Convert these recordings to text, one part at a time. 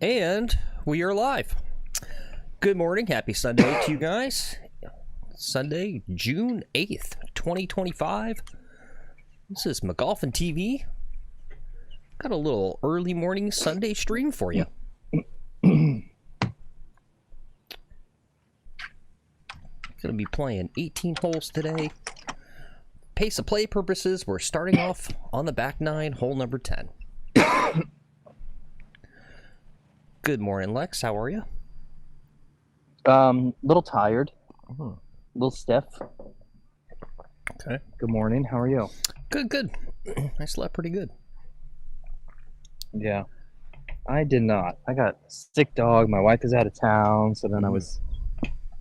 And we are live. Good morning. Happy Sunday to you guys. Sunday, June 8th, 2025. This is McGolfin TV. Got a little early morning Sunday stream for you. Going to be playing 18 holes today. Pace of play purposes, we're starting off on the back nine, hole number 10. Good morning, Lex. How are you? Little tired. A little stiff. Okay. Good morning. How are you? Good, good. I slept pretty good. Yeah. I did not. I got a sick dog. My wife is out of town, so then I was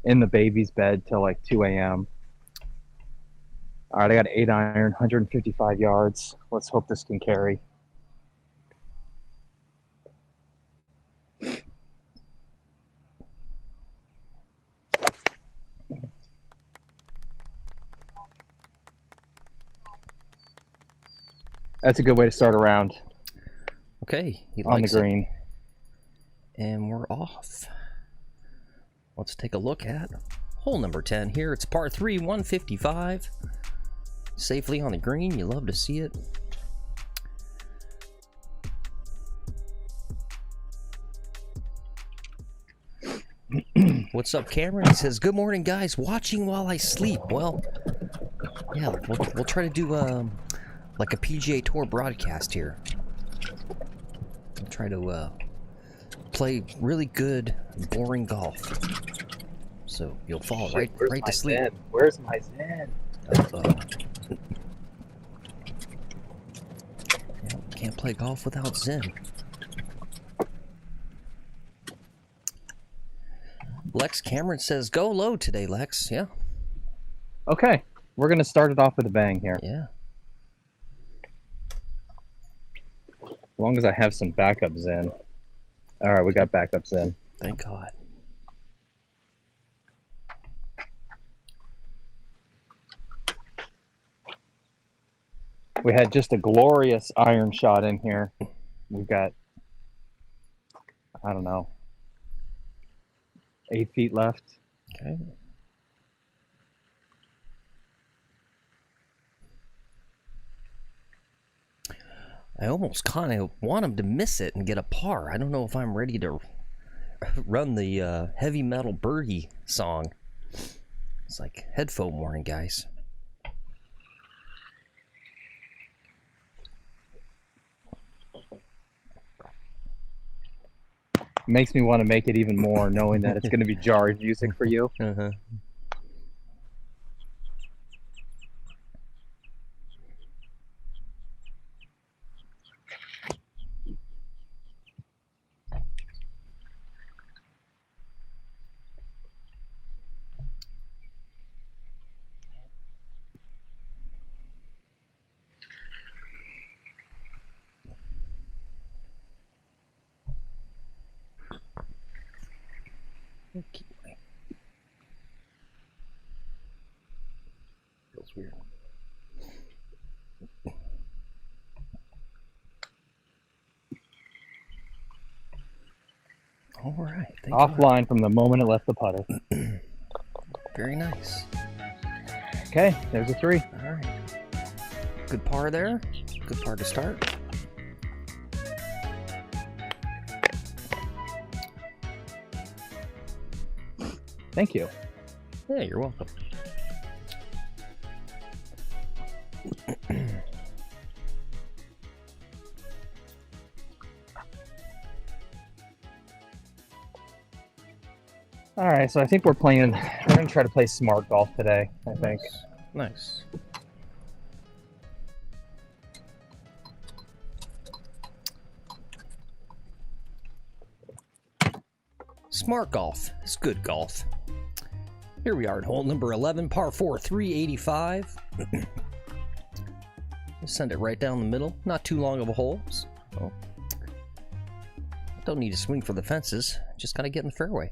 in the baby's bed till like 2 a.m. All right, I got 8 iron, 155 yards. Let's hope this can carry. That's a good way to start a round. Okay, he on the likes green. And we're off. Let's take a look at hole number 10 here. It's par 3, 155. Safely on the green. You love to see it. What's up, Cameron? He says, good morning, guys. Watching while I sleep. Well, yeah, we'll try to do like a PGA Tour broadcast here. We'll try to play really good, boring golf. So you'll fall right to sleep. Zen? Where's my Zen? Can't play golf without Zen. Lex Cameron says, go low today, Lex. Yeah. Okay, we're going to start it off with a bang here. Yeah. As long as I have some backups in. All right, we got backups in. Thank God. We had just a glorious iron shot in here. We've got, I don't know, 8 feet left. Okay. I almost kind of want him to miss it and get a par. I don't know if I'm ready to run the heavy metal birdie song. It's like headphone warning, guys. Makes me want to make it even more, knowing that it's going to be jarred music for you. Uh-huh. Okay. Feels weird. All right. Offline from the moment it left the putter. Very nice. Okay, there's a 3. All right. Good par there. Good par to start. Thank you. Yeah, you're welcome. All right, so I think we're going to try to play smart golf today, I think. Nice. Smart golf is good golf. Here we are at hole number 11, par 4, 385. Send it right down the middle. Not too long of a hole. So don't need to swing for the fences. Just gotta get in the fairway.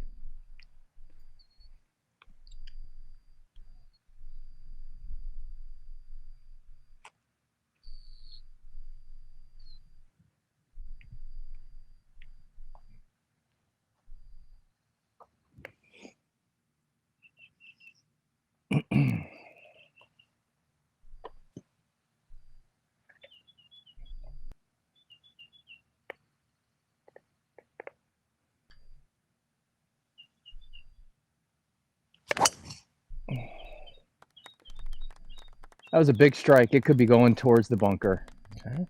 That was a big strike. It could be going towards the bunker. Okay.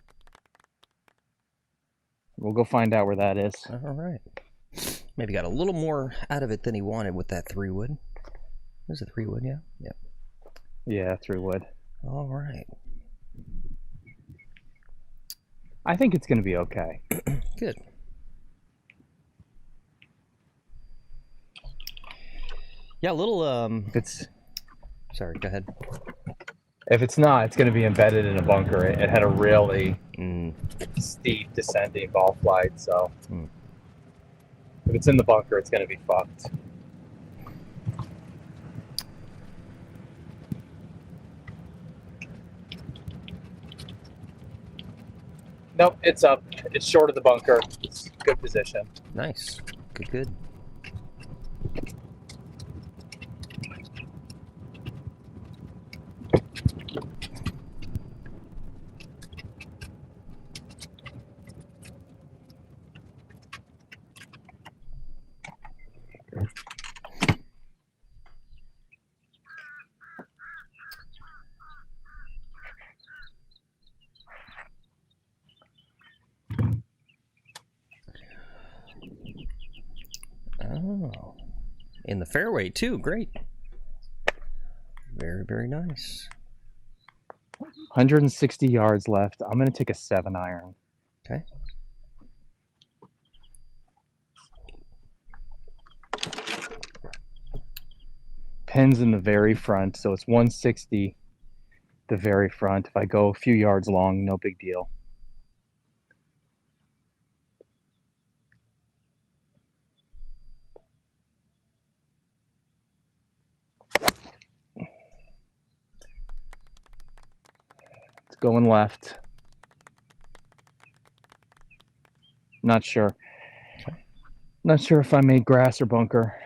We'll go find out where that is. All right. Maybe got a little more out of it than he wanted with that 3-wood. Was it 3-wood? Yeah. Yep. Yeah, 3-wood. All right. I think it's going to be okay. Good. Yeah, a little It's sorry, go ahead. If it's not, it's going to be embedded in a bunker. It had a really steep descending ball flight, so if it's in the bunker, it's going to be fucked. Nope, it's up. It's short of the bunker. It's good position. Nice. Good. Oh, in the fairway too. Great. Very nice. 160 yards left. I'm going to take a 7-iron. Okay. Pins in the very front, so it's 160 the very front. If I go a few yards long, no big deal. It's going left. Not sure. Not sure if I made grass or bunker.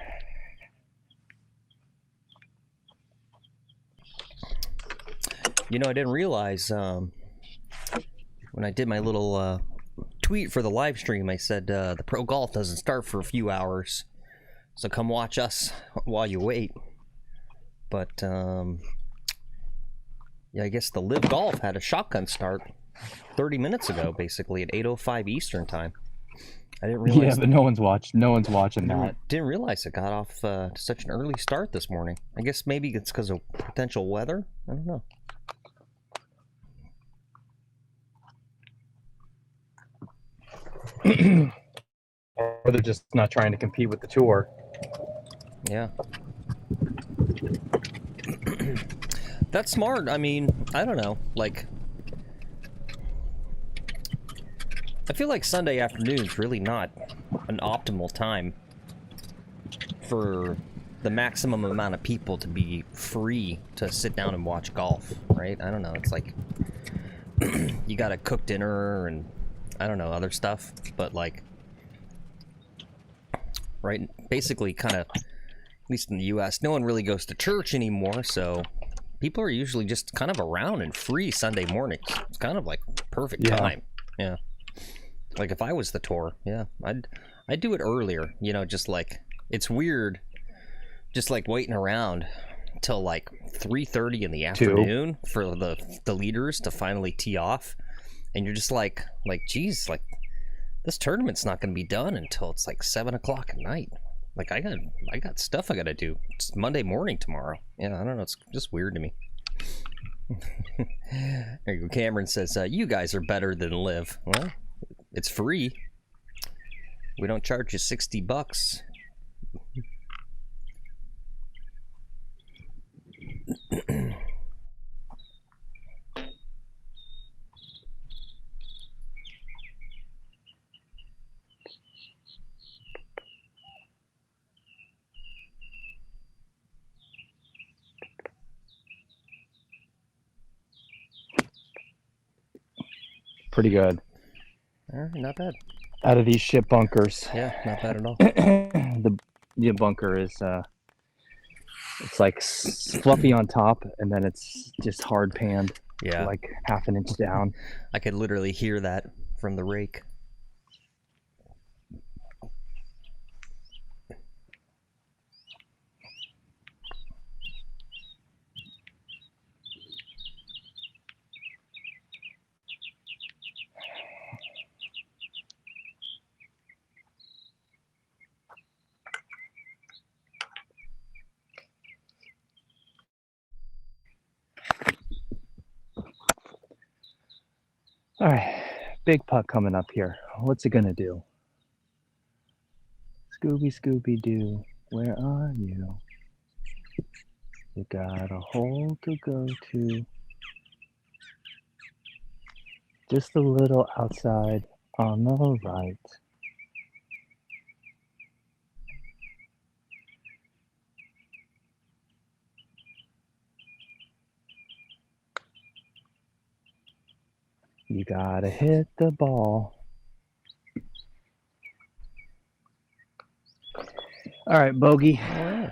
You know, I didn't realize when I did my little tweet for the live stream, I said the pro golf doesn't start for a few hours, so come watch us while you wait. But yeah, I guess the live golf had a shotgun start 30 minutes ago, basically at 8:05 Eastern time. I didn't realize. Yeah, but no one's watching that. Didn't realize it got off to such an early start this morning. I guess maybe it's because of potential weather. I don't know. Or they're just not trying to compete with the tour. Yeah. That's smart. I mean, I don't know. Like, I feel like Sunday afternoon's really not an optimal time for the maximum amount of people to be free to sit down and watch golf, right? I don't know. It's like you gotta cook dinner and I don't know, other stuff, but like, right, basically kind of, at least in the US, no one really goes to church anymore, so people are usually just kind of around and free Sunday mornings. It's kind of like perfect time. Yeah. Like if I was the tour, yeah, I'd do it earlier, you know, just like, it's weird just like waiting around till like 3:30 in the afternoon for the leaders to finally tee off. And you're just like, geez, like this tournament's not going to be done until it's like 7 o'clock at night. Like I got stuff I got to do. It's Monday morning tomorrow. Yeah, I don't know. It's just weird to me. There you go. Cameron says, you guys are better than Liv. Well, it's free. We don't charge you $60. Pretty good. Not bad. Out of these shit bunkers. Yeah, not bad at all. The bunker is it's like fluffy on top, and then it's just hard panned. Yeah, like half an inch down. I could literally hear that from the rake. big putt coming up here. What's it gonna do? Scooby, Scooby Doo, where are you? You got a hole to go to. Just a little outside on the right. You gotta hit the ball. All right, bogey. All right.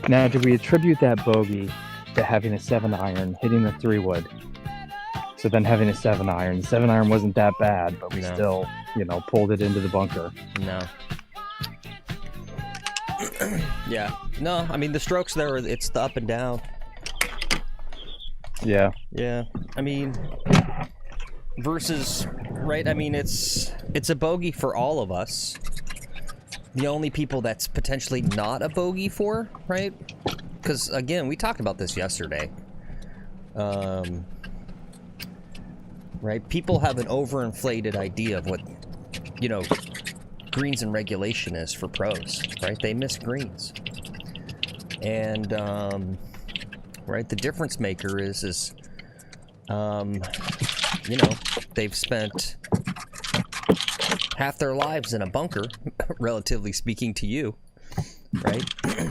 Now, do we attribute that bogey to having a 7-iron, hitting the 3-wood? So then having a 7-iron. The 7-iron wasn't that bad, but we still, you know, pulled it into the bunker. No. Yeah. No, I mean, the strokes there, it's the up and down. Yeah. Yeah. I mean, versus, right? I mean, it's a bogey for all of us. The only people that's potentially not a bogey for, right? Because, again, we talked about this yesterday. Right? People have an overinflated idea of what, you know, greens and regulation is for pros, right? They miss greens. And, right, the difference maker is, you know, they've spent half their lives in a bunker, relatively speaking to you, right?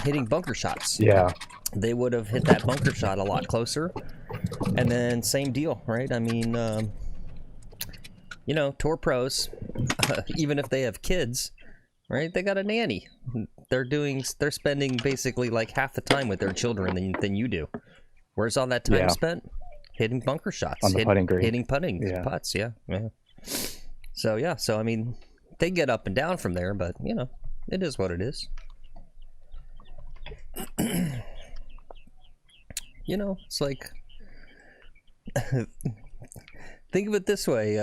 Hitting bunker shots. Yeah. They would have hit that bunker shot a lot closer. And then same deal, right? I mean, you know, tour pros, even if they have kids, right? They got a nanny. They're spending basically like half the time with their children than you do. Where's all that time spent? Hitting bunker shots. On the putting green. Hitting putts, yeah. So, yeah, I mean, they get up and down from there, but, you know, it is what it is. You know, it's like, think of it this way,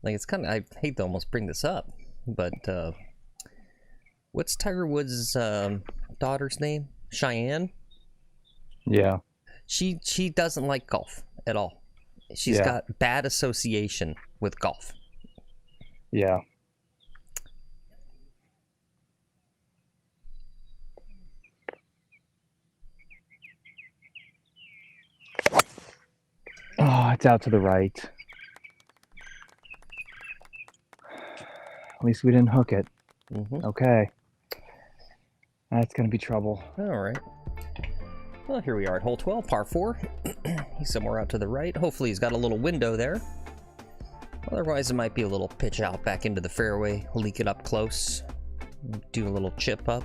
like, it's kind of, I hate to almost bring this up, but, what's Tiger Woods' daughter's name? Cheyenne? Yeah. She doesn't like golf at all. She's got bad association with golf. Yeah. Oh, it's out to the right. At least we didn't hook it. Mm-hmm. Okay. That's going to be trouble. All right. Well, here we are at hole 12, par 4. He's somewhere out to the right. Hopefully he's got a little window there. Otherwise, it might be a little pitch out back into the fairway. Leak it up close. Do a little chip up.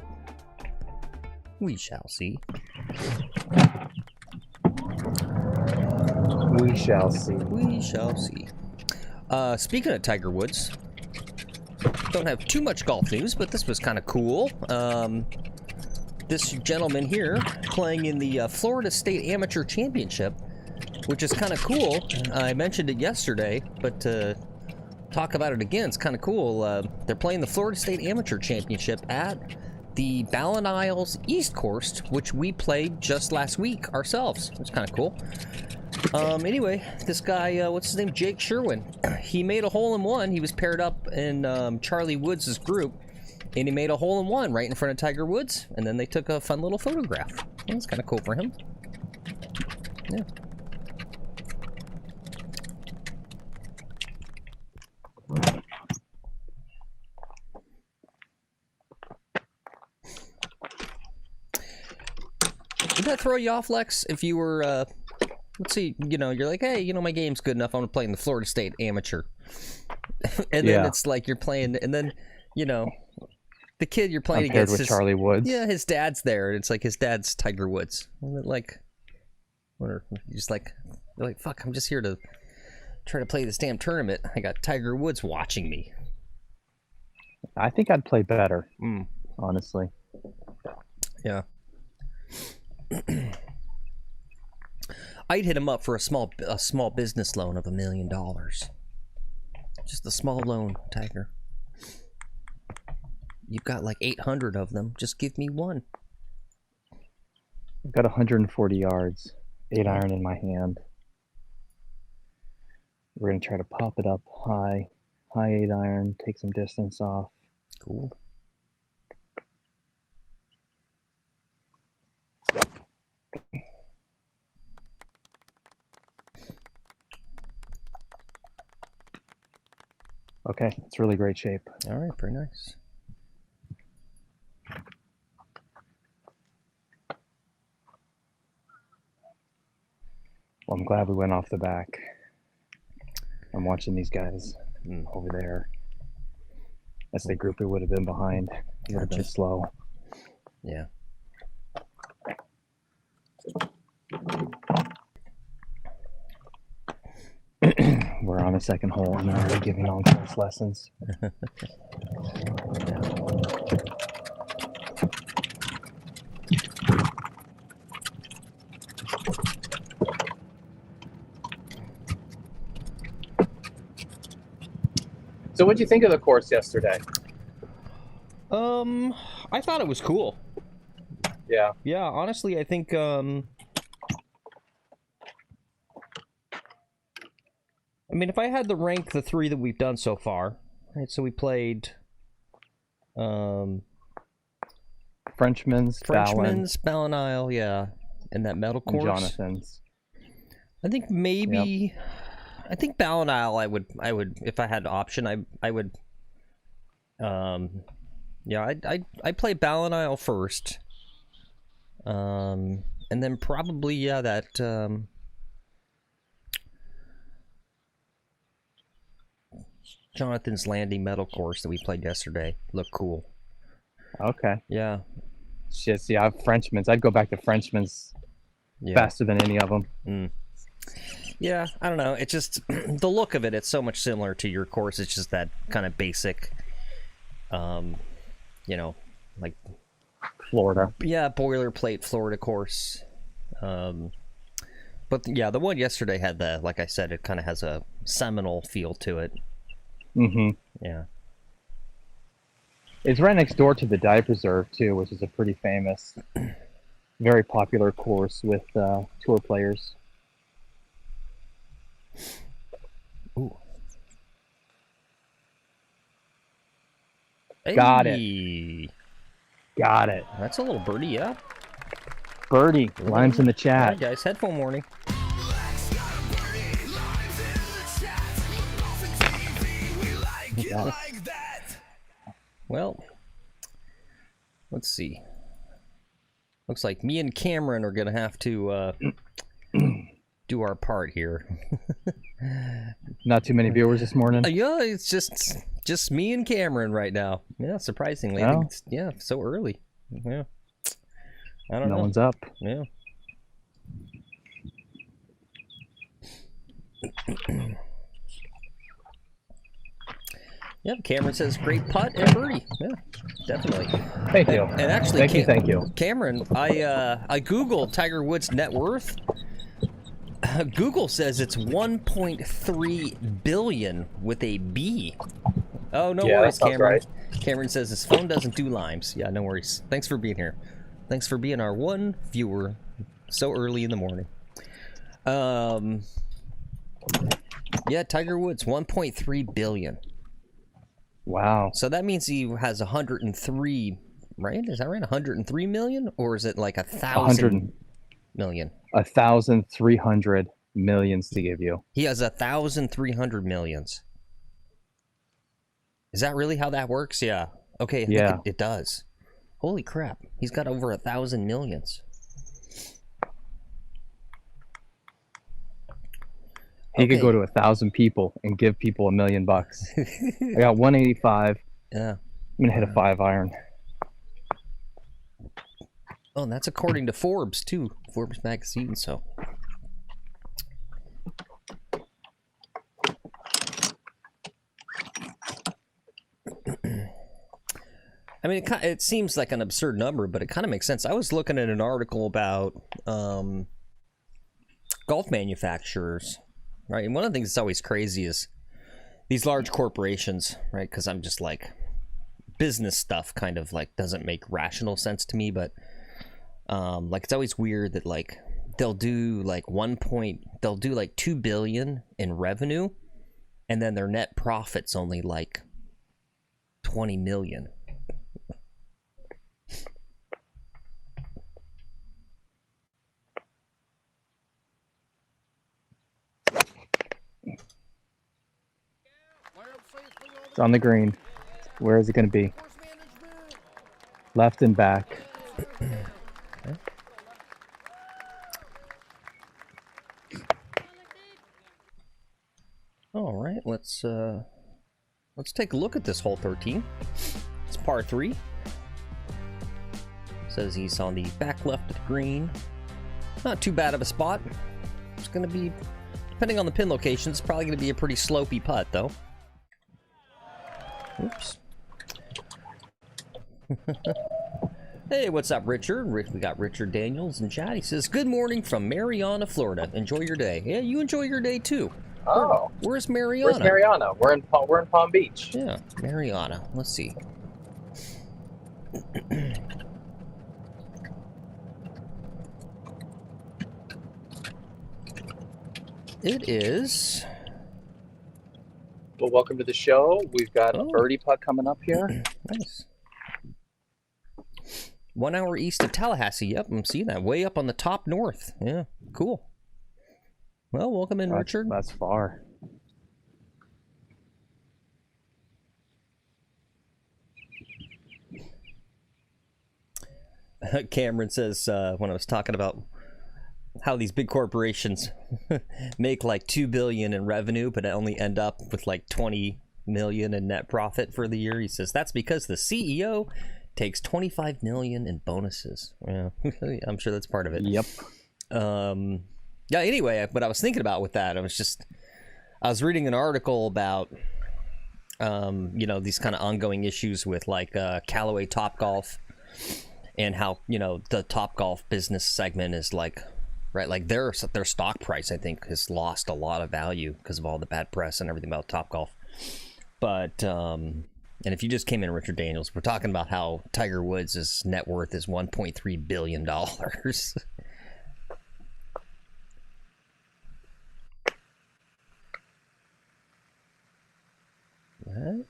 We shall see. We shall see. We shall see. Speaking of Tiger Woods, don't have too much golf news, but this was kind of cool. This gentleman here playing in the Florida State Amateur Championship, which is kind of cool. I mentioned it yesterday, but to talk about it again, it's kind of cool. They're playing the Florida State Amateur Championship at the Ballin Isles East Course, which we played just last week ourselves. It's kind of cool. Anyway, this guy, what's his name? Jake Sherwin. He made a hole-in-one. He was paired up in Charlie Woods' group, and he made a hole-in-one right in front of Tiger Woods, and then they took a fun little photograph. That's kind of cool for him. Yeah. Would that throw you off, Lex, if you were, let's see, you know, you're like, hey, you know, my game's good enough, I'm gonna play in the Florida State Amateur. And then it's like you're playing, and then, you know, the kid you're playing against with Charlie Woods. Yeah, his dad's there, and it's like his dad's Tiger Woods. And like, or you're just like, you're like, fuck, I'm just here to try to play this damn tournament. I got Tiger Woods watching me. I think I'd play better, honestly. Yeah. I'd hit him up for a small business loan of $1 million. Just a small loan, Tiger. You've got like 800 of them. Just give me one. got 140 yards, 8-iron in my hand. We're going to try to pop it up high 8-iron, take some distance off. Cool. Okay, it's really great shape. All right, very nice. Well, I'm glad we went off the back. I'm watching these guys over there. That's the group we would have been behind. It would have been slow. Yeah. We're on a second hole and already giving long course lessons. So what'd you think of the course yesterday? I thought it was cool. Yeah. Yeah, honestly, I think, I mean, if I had to rank the 3 that we've done so far, right, so we played, Frenchman's, Ballon Isle, yeah, and that metal course. Jonathan's. I think maybe, I think Ballon Isle, I would, if I had an option, I would, yeah, I'd play Ballon Isle first, and then probably, yeah, that, Jonathan's Landing metal course that we played yesterday looked cool. Okay. Yeah. Just, yeah, Frenchman's. I'd go back to Frenchman's faster than any of them. Yeah, I don't know. It's just the look of it. It's so much similar to your course. It's just that kind of basic, you know, like Florida. Yeah, boilerplate Florida course. But yeah, the one yesterday had the, like I said, it kind of has a Seminole feel to it. Yeah. It's right next door to the Dive Reserve too, which is a pretty famous, very popular course with tour players. Ooh. Got Hey. it. Got it. That's a little birdie, yeah. Birdie, limes in the chat. All right, guys, headphone warning. Well, let's see. Looks like me and Cameron are gonna have to do our part here. Not too many viewers this morning. Yeah, it's just me and Cameron right now. Yeah, surprisingly. I think it's, yeah, so early. Yeah. I don't know. No one's up. Yeah. Yep, Cameron says great putt and birdie. Yeah, definitely. Thank you. And actually, thank you. Cameron, I googled Tiger Woods' net worth. Google says it's 1.3 billion with a B. Oh, no worries, Cameron. Right. Cameron says his phone doesn't do limes. Yeah, no worries. Thanks for being here. Thanks for being our one viewer so early in the morning. Yeah, Tiger Woods, 1.3 billion. Wow. So that means he has 103, right? Is that right? 103 million? Or is it like 1,000 million? 1,300 millions to give you. He has 1,300 millions. Is that really how that works? Yeah. Okay, I think it does. Holy crap. He's got over 1,000 millions. He could go to 1,000 people and give people $1 million. I got 185. Yeah. I'm gonna hit a 5-iron. Oh, and that's according to Forbes too. Forbes magazine. So. I mean, it seems like an absurd number, but it kind of makes sense. I was looking at an article about golf manufacturers. Right, and one of the things that's always crazy is these large corporations, right? Because I'm just like, business stuff kind of like doesn't make rational sense to me, but Like it's always weird that like they'll do like 2 billion in revenue, and then their net profit's only like 20 million. It's on the green. Where is it going to be? Left and back. Okay. All right, let's take a look at this hole 13. It's par 3. Says he's on the back left of the green. Not too bad of a spot. It's going to be, depending on the pin location, it's probably going to be a pretty slopey putt, though. Oops. Hey, what's up, Richard? We got Richard Daniels in chat. He says, good morning from Mariana, Florida. Enjoy your day. Yeah, you enjoy your day, too. Oh. Where's Mariana? Where's Mariana? We're in Palm Beach. Yeah, Mariana. Let's see. It is... Well, welcome to the show. We've got a birdie putt coming up here. Nice. 1 hour east of Tallahassee. Yep, I'm seeing that. Way up on the top north. Yeah, cool. Well, welcome in, Richard. That's far. Cameron says, when I was talking about how these big corporations make like 2 billion in revenue, but only end up with like 20 million in net profit for the year, he says that's because the CEO takes 25 million in bonuses. Yeah, I'm sure that's part of it. Yep. Yeah, anyway, what I was thinking about with that, I was reading an article about these kind of ongoing issues with like Callaway Topgolf, and how the Topgolf business segment is like, right, like their stock price, I think, has lost a lot of value because of all the bad press and everything about Topgolf. But and if you just came in, Richard Daniels, we're talking about how Tiger Woods' net worth is $1.3 billion.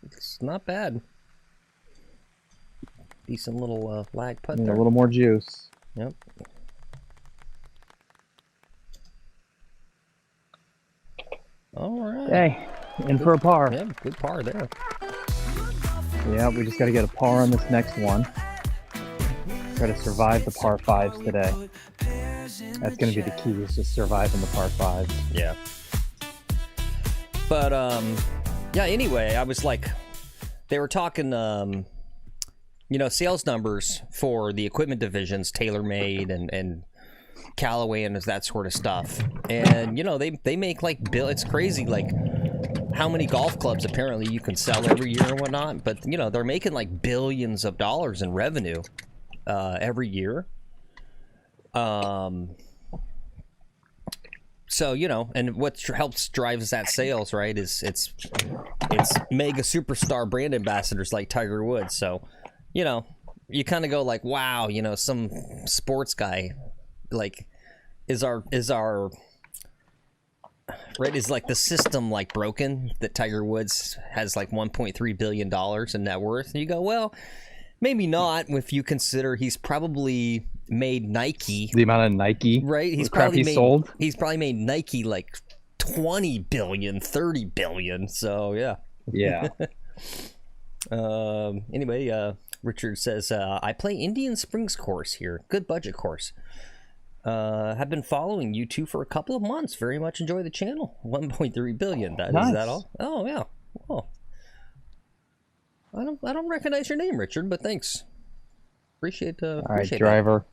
It's not bad. Decent little lag putt there. A little more juice. Yep. All right. Hey, in for a par. Yeah, good par there. Yeah, we just got to get a par on this next one. Try to survive the par 5s today. That's going to be the key, is just surviving the par 5s. Yeah. But, yeah, anyway, I was like, they were talking, sales numbers for the equipment divisions, TaylorMade and Callaway and that sort of stuff. And, they make like, it's crazy, like how many golf clubs apparently you can sell every year and whatnot. But, they're making like billions of dollars in revenue every year. So, and what helps drives that sales, right, is it's mega superstar brand ambassadors like Tiger Woods. So, you kind of go like, wow, some sports guy, like, is like the system like broken that Tiger Woods has like $1.3 billion in net worth? And you go, well, maybe not if you consider he's probably made Nike, the amount of Nike, right? He's probably made Nike like 20 billion, 30 billion. So yeah. Anyway, Richard says, I play Indian Springs course here. Good budget course. Have been following you two for a couple of months. Very much enjoy the channel. 1.3 billion. Nice. Is that all? Oh yeah. Oh, I don't recognize your name, Richard, but thanks. Appreciate all right, driver.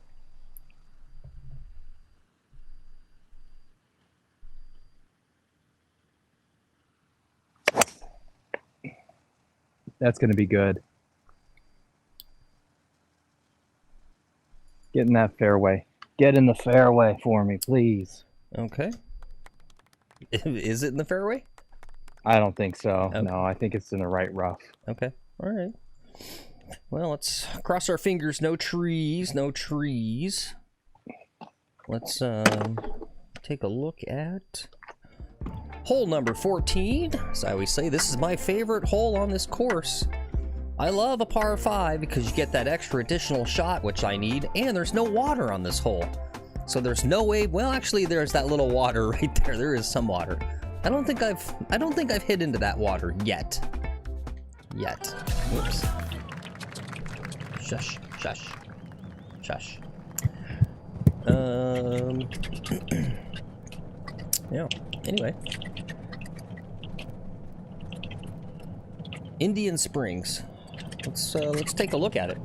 That. That's going to be good. Get in that fairway. Get in the fairway for me, please. Okay. Is it in the fairway? I don't think so. Okay. No, I think it's in the right rough. Okay. All right. Well, let's cross our fingers. No trees. No trees. let's take a look at hole number 14. As I always say, this is my favorite hole on this course. I love a par 5 because you get that extra additional shot, which I need, and there's no water on this hole. So there's no way, well, actually there's that little water right there. There is some water. I don't think I've hit into that water yet. Whoops. Shush. Yeah, anyway. Indian Springs. Let's take a look at it.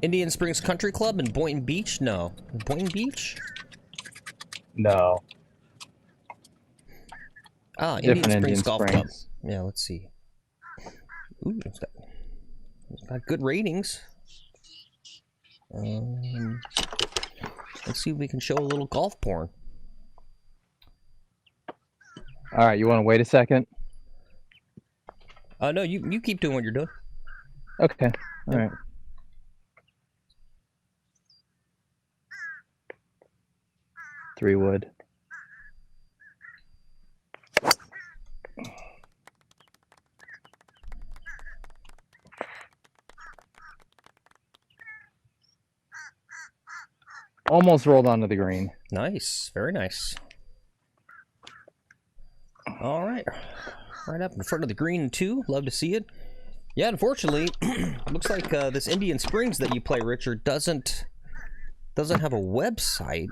Indian Springs Country Club in Boynton Beach? No. Boynton Beach? No. Ah, Different Indian Springs Golf Club. Springs. Yeah, let's see. Ooh, it's got good ratings. Let's see if we can show a little golf porn. All right, you want to wait a second? No, you keep doing what you're doing. Okay. All right. Three wood. Almost rolled onto the green. Nice, very nice. All right, right up in front of the green too. Love to see it. Yeah, unfortunately, looks like this Indian Springs that you play, Richard, doesn't have a website.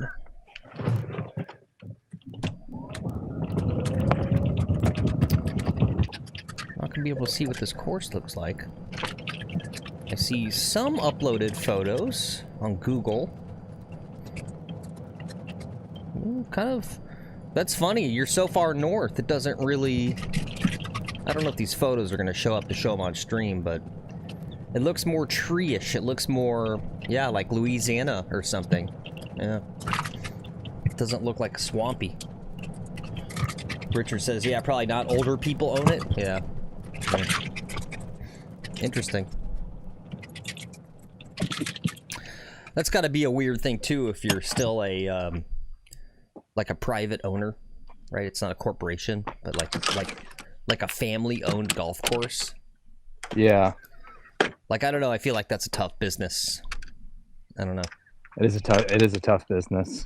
Not gonna be able to see what this course looks like. I see some uploaded photos on Google. Kind of, that's funny. You're so far north, it doesn't really. I don't know if these photos are gonna show up to show them on stream, but it looks more tree-ish. It looks more, yeah, like Louisiana or something. Yeah, it doesn't look like swampy. Richard says, yeah, probably not. Older people own it. Yeah. Interesting. That's got to be a weird thing too if you're still a like a private owner, right? It's not a corporation, but like a family-owned golf course. Yeah. Like, I don't know. I feel like that's a tough business. I don't know. It is a tough business.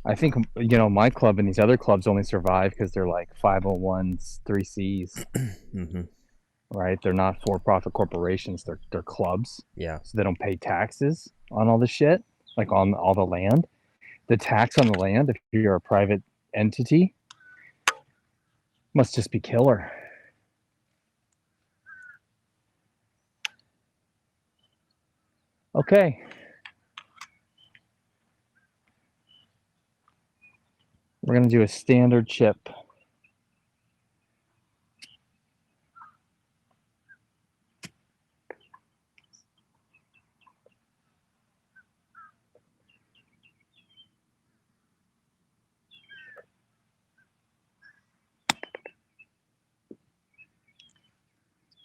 I think, you know, my club and these other clubs only survive because they're like 501s, 3Cs. Mm-hmm. Right? They're not for-profit corporations. They're clubs. Yeah. So they don't pay taxes on all the shit, like on all the land. The tax on the land, if you're a private entity, must just be killer. Okay. We're going to do a standard chip.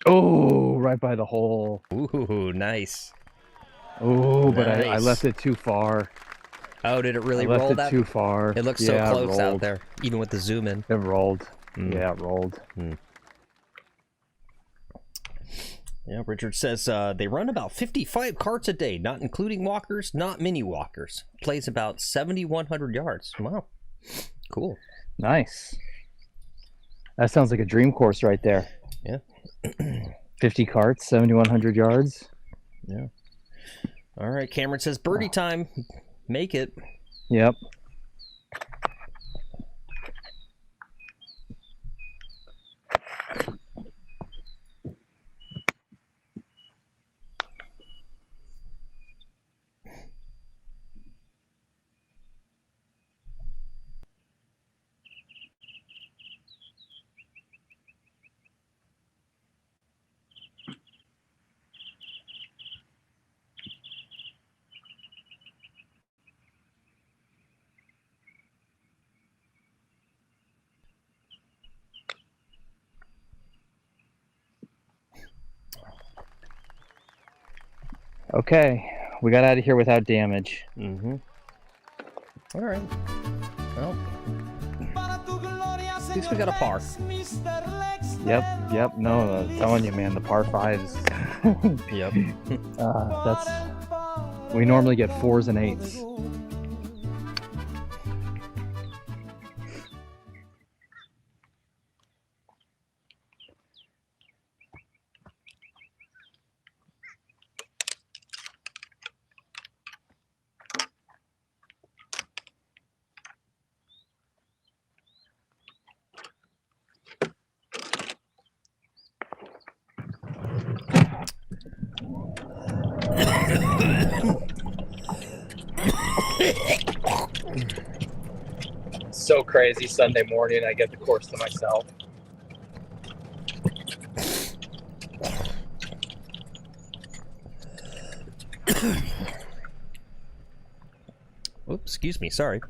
Oh, right by the hole. Ooh, nice. Oh, but Nice. I left it too far. Oh, did it really I left roll it that? too far. It looks Yeah, so close it out rolled. there, even with the zoom in. It rolled. Mm. Yeah, it rolled. Mm. Yeah, Richard says they run about 55 carts a day, not including walkers, not mini walkers. Plays about 7,100 yards. Wow. Cool. Nice. That sounds like a dream course right there. Yeah. 50 carts, 7,100 yards. Yeah. All right, Cameron says birdie time. Make it. Yep. Okay, we got out of here without damage. Mm-hmm. All right. Well, at least we got a par. Yep. No, I'm telling you, man, the par fives. Yep. We normally get 4s and 8s. So crazy. Sunday morning, I get the course to myself. Oops, excuse me, sorry.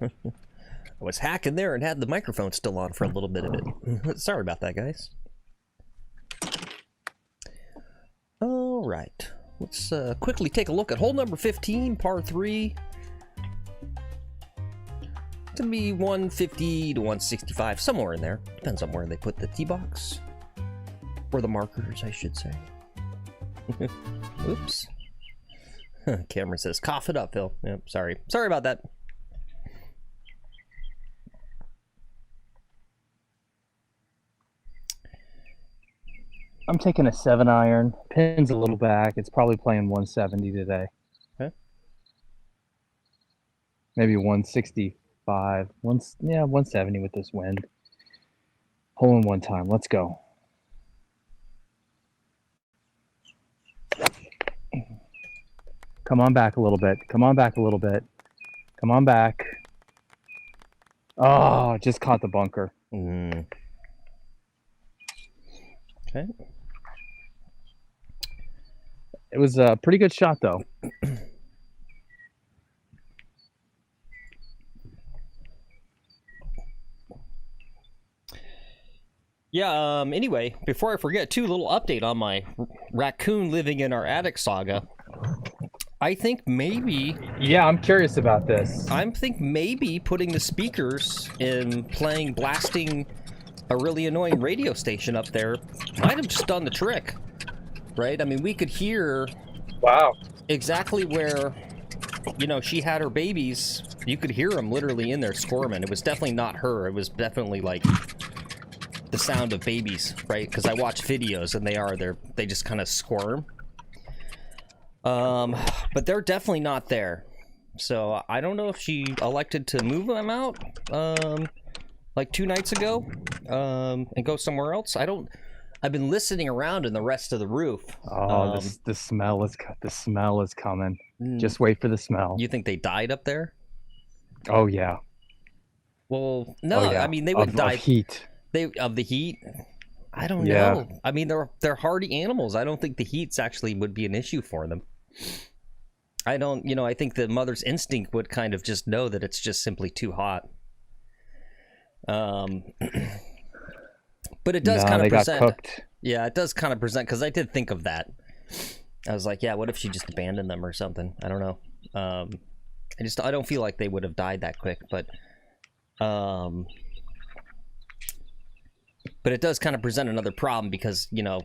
I was hacking there and had the microphone still on for a little bit of it. Sorry about that, guys. All right, let's quickly take a look at hole number 15, par 3. It's gonna be 150 to 165, somewhere in there. Depends on where they put the tee box. Or the markers, I should say. Oops. Cameron says, cough it up, Phil. Yep, sorry. Sorry about that. I'm taking a 7-iron. Pin's a little back. It's probably playing 170 today. Okay. Maybe 165. 170 with this wind. Hole in one time. Let's go. Come on back a little bit. Come on back a little bit. Come on back. Oh, just caught the bunker. Okay. It was a pretty good shot, though. Yeah, anyway, before I forget, too, a little update on my raccoon living in our attic saga. I think maybe... Yeah, I'm curious about this. I think maybe putting the speakers and blasting a really annoying radio station up there might have just done the trick, right? I mean, we could hear... Wow. Exactly where, you know, she had her babies. You could hear them literally in there squirming. It was definitely not her. It was definitely, like, the sound of babies, right? Because I watch videos and they just kind of squirm. But they're definitely not there. So I don't know if she elected to move them out, like 2 nights ago, and go somewhere else. I've been listening around in the rest of the roof. Oh, the smell is coming. Just wait for the smell. You think they died up there? Oh yeah. Well, no. Oh, yeah. I mean, they would die of heat. Of the heat. I don't Yeah. know. I mean, they're hardy animals. I don't think the heat's actually would be an issue for them. I think the mother's instinct would kind of just know that it's just simply too hot. But it does kind of present. Got cooked. Yeah, it does kind of present, because I did think of that. I was like, yeah, what if she just abandoned them or something? I don't know. I don't feel like they would have died that quick, but it does kind of present another problem, because, you know,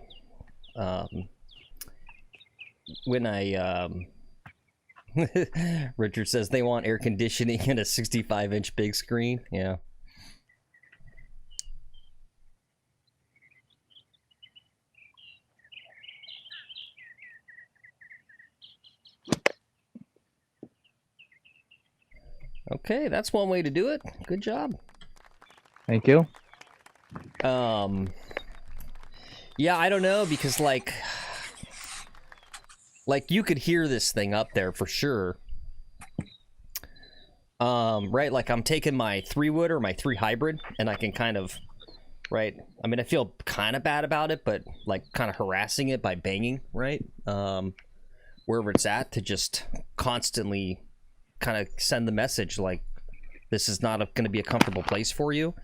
when I Richard says they want air conditioning and a 65-inch big screen. Yeah. Okay, that's one way to do it. Good job. Thank you. Yeah, I don't know, because like you could hear this thing up there for sure. Right, like I'm taking my 3-wood or my 3 hybrid, and I can kind of, right, I mean, I feel kind of bad about it, but like kind of harassing it by banging, right, wherever it's at, to just constantly kind of send the message like this is not going to be a comfortable place for you.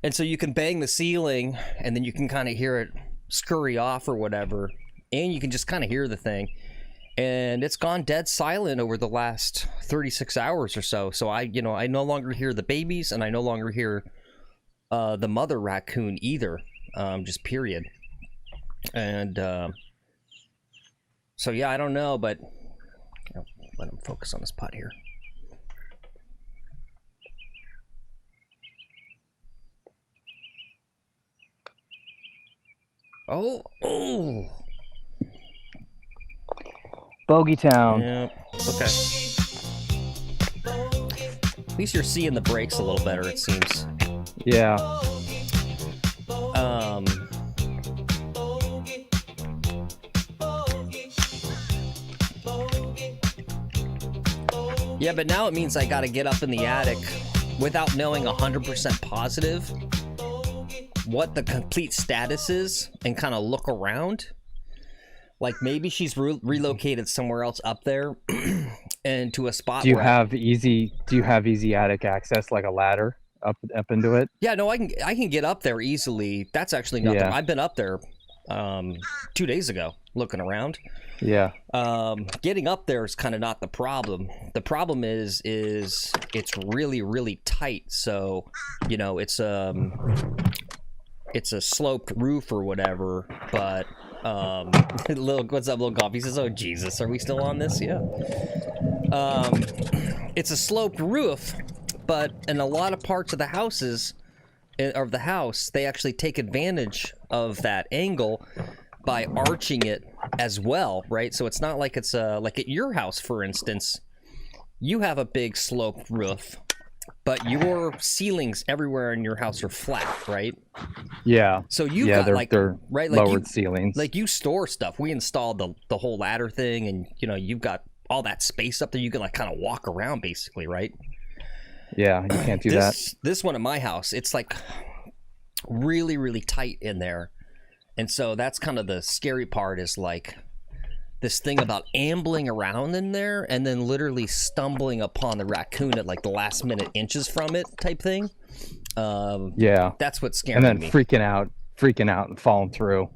And so you can bang the ceiling, and then you can kind of hear it scurry off or whatever. and you can just kind of hear the thing. And it's gone dead silent over the last 36 hours or so. So I no longer hear the babies, and I no longer hear the mother raccoon either. Just period. And so yeah, I don't know, but let him focus on this putt here. Oh. Bogey Town. Yeah, okay. At least you're seeing the brakes a little better, it seems. Yeah. Yeah, but now it means I gotta get up in the attic without knowing 100% positive what the complete status is and kind of look around. Like maybe she's relocated somewhere else up there and to a spot. Do you have easy attic access, like a ladder up into it? Yeah, no, I can get up there easily. That's actually nothing. I've been up there 2 days ago looking around. Yeah. Getting up there is kind of not the problem. The problem is it's really, really tight. So, you know, it's a sloped roof or whatever, but what's up, little golf? He says, "Oh Jesus, are we still on this?" Yeah. It's a sloped roof, but in a lot of parts of the house, they actually take advantage of that angle by arching it as well, right? So it's not like it's like at your house, for instance, you have a big sloped roof, but your ceilings everywhere in your house are flat, right? Yeah. So you got they're right, lowered ceilings. Like you store stuff. We installed the whole ladder thing, and you know you've got all that space up there. You can like kind of walk around, basically, right? Yeah, you can't do that. This one in my house, it's like really, really tight in there. And so that's kind of the scary part, is like this thing about ambling around in there and then literally stumbling upon the raccoon at like the last minute inches from it type thing. Yeah. That's what's scaring me. And then freaking out and falling through.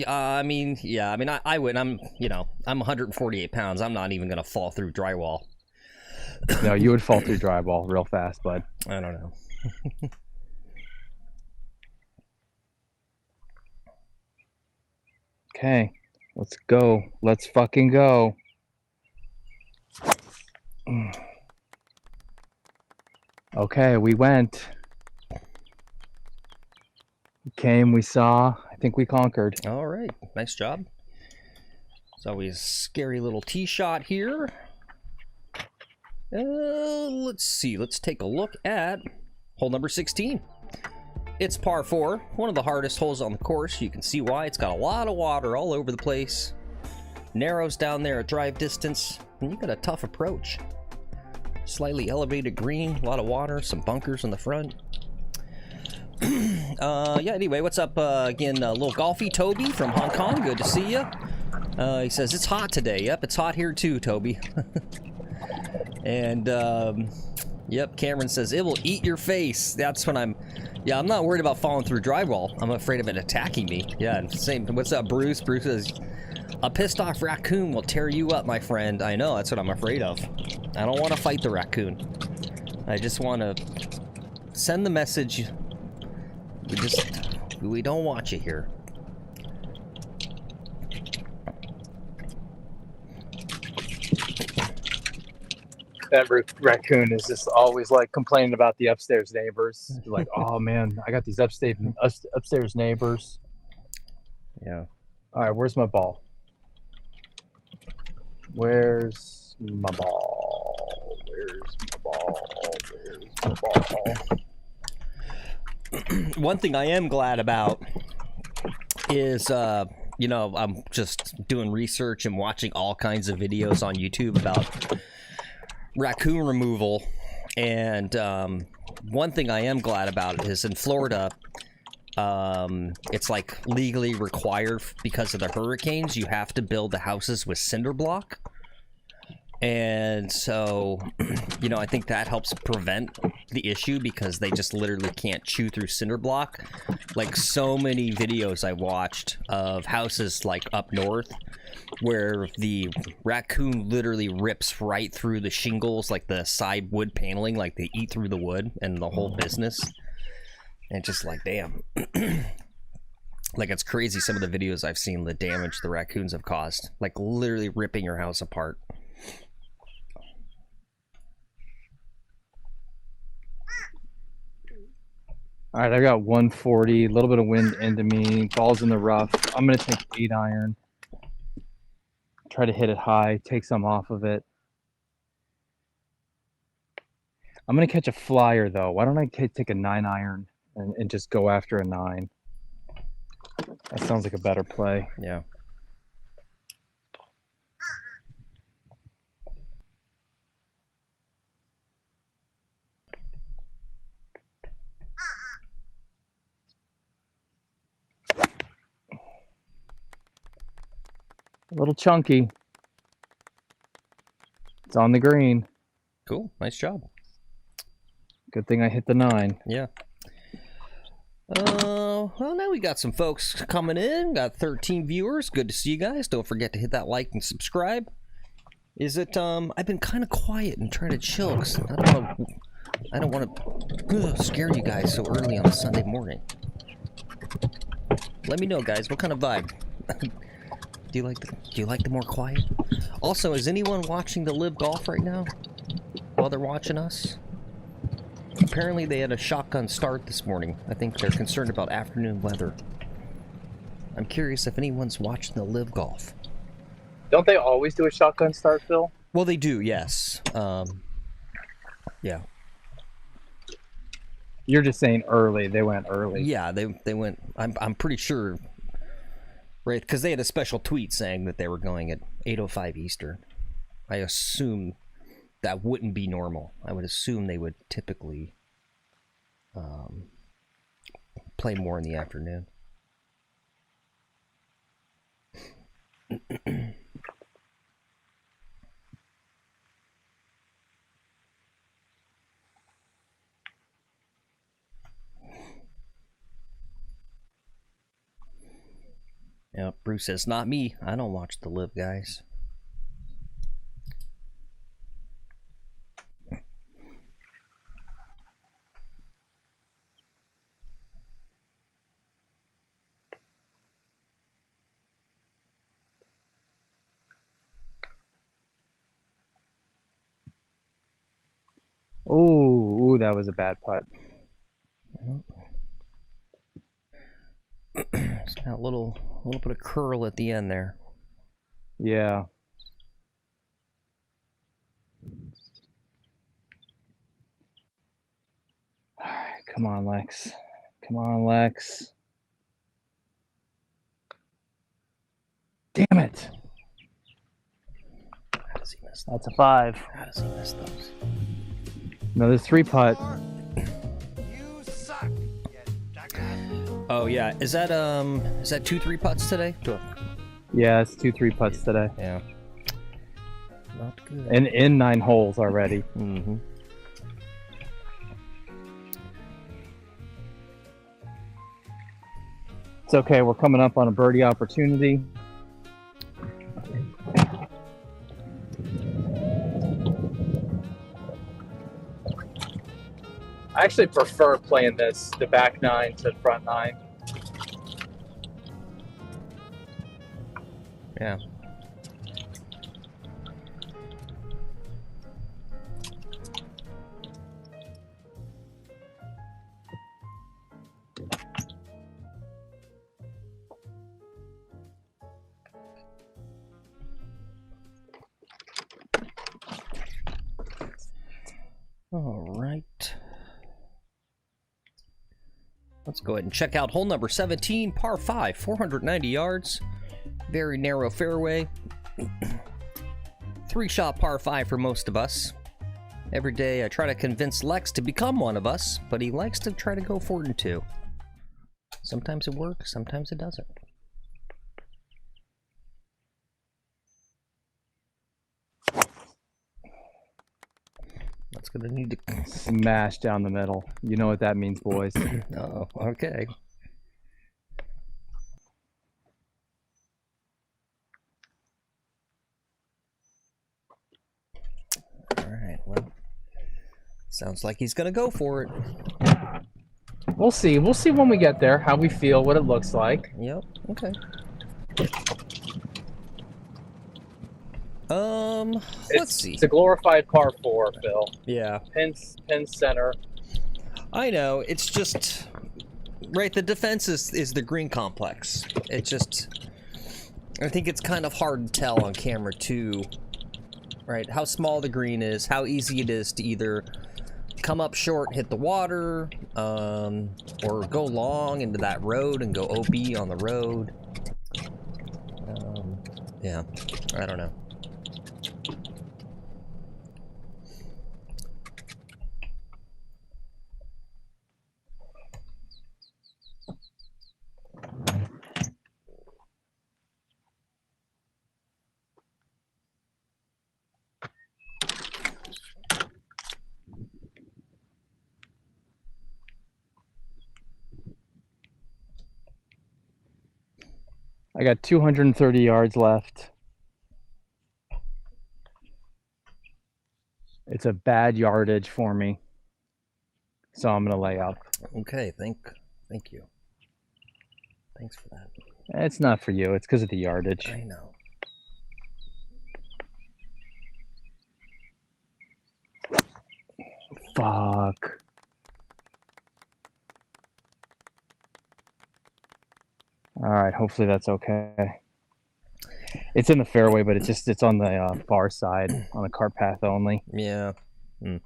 I mean, I would. I'm 148 pounds. I'm not even going to fall through drywall. No, you would fall through drywall real fast, bud. I don't know. Okay, let's go. Let's fucking go. Okay, we went. We came, we saw. I think we conquered. All right, nice job. It's always a scary little tee shot here. Let's see. Let's take a look at hole number 16. It's par 4, one of the hardest holes on the course. You can see why. It's got a lot of water all over the place. Narrows down there at drive distance, and you got a tough approach. Slightly elevated green, a lot of water, some bunkers in the front. Yeah, anyway, what's up again, little golfy Toby from Hong Kong. Good to see you. He says, it's hot today. Yep, it's hot here too, Toby. And, yep, Cameron says, it will eat your face. That's when I'm not worried about falling through drywall. I'm afraid of it attacking me. Yeah, same. What's up, Bruce? Bruce says, a pissed off raccoon will tear you up, my friend. I know, that's what I'm afraid of. I don't want to fight the raccoon. I just want to send the message. We don't want you here. That raccoon is just always like complaining about the upstairs neighbors. Like, oh man, I got these upstairs neighbors. Yeah. All right, where's my ball? Where's my ball? Where's my ball? Where's my ball? One thing I am glad about is, I'm just doing research and watching all kinds of videos on YouTube about raccoon removal, and one thing I am glad about is in Florida, it's like legally required because of the hurricanes. You have to build the houses with cinder block, and so I think that helps prevent the issue because they just literally can't chew through cinder block. Like so many videos I watched of houses like up north where the raccoon literally rips right through the shingles, like the side wood paneling, like they eat through the wood and the whole business. And just like, damn. Like, it's crazy some of the videos I've seen, the damage the raccoons have caused. Like, literally ripping your house apart. All right, I got 140, a little bit of wind into me, balls in the rough. I'm going to take 8 iron. Try to hit it high, take some off of it. I'm going to catch a flyer, though. Why don't I take a 9 iron and just go after a 9? That sounds like a better play. Yeah. A little chunky. It's on the green. Cool. Nice job. Good thing I hit the 9. Yeah. Well, now we got some folks coming in. Got 13 viewers. Good to see you guys. Don't forget to hit that like and subscribe. Is it, I've been kind of quiet and trying to chill because I don't want to scare you guys so early on a Sunday morning. Let me know, guys. What kind of vibe? Do you like the more quiet? Also, is anyone watching the Live Golf right now while they're watching us? Apparently they had a shotgun start this morning. I think they're concerned about afternoon weather. I'm curious if anyone's watching the Live Golf. Don't they always do a shotgun start, Phil? Well, they do, yes. Yeah. You're just saying early. They went early. Yeah, they went. I'm pretty sure. Right, because they had a special tweet saying that they were going at 8:05 Eastern. I assume that wouldn't be normal. I would assume they would typically play more in the afternoon. Yeah, Bruce says, not me. I don't watch the Live, guys. Ooh, that was a bad putt. It's got a little bit of curl at the end there. Yeah. All right, come on, Lex. Come on, Lex. Damn it. How does he miss those? That's a 5. How does he miss those? Another 3 putt. Oh yeah, is that 2 3 putts today? Yeah, it's 2 3 putts today. Yeah. Not good. And in 9 holes already. Mm-hmm. It's okay, we're coming up on a birdie opportunity. I actually prefer playing the back 9 to front 9. Yeah. All right. Let's go ahead and check out hole number 17, par 5, 490 yards. Very narrow fairway. 3-shot par 5 for most of us. Every day I try to convince Lex to become one of us, but he likes to try to go 4 and 2. Sometimes it works, sometimes it doesn't. That's gonna need to smash down the middle. You know what that means, boys. Oh, okay. Alright, well. Sounds like he's gonna go for it. We'll see. We'll see when we get there, how we feel, what it looks like. Yep, okay. Let's see. It's a glorified par 4, Phil. Yeah. Pin center. I know, it's just... Right, the defense is the green complex. It just... I think it's kind of hard to tell on camera, too. Right, how small the green is, how easy it is to either come up short, hit the water, or go long into that road and go OB on the road. Yeah, I don't know. I got 230 yards left. It's a bad yardage for me, so I'm gonna lay up. Okay, thank you. Thanks for that. It's not for you. It's because of the yardage. I know. Fuck. All right. Hopefully that's okay. It's in the fairway, but it's on the far side on the cart path only. Yeah. And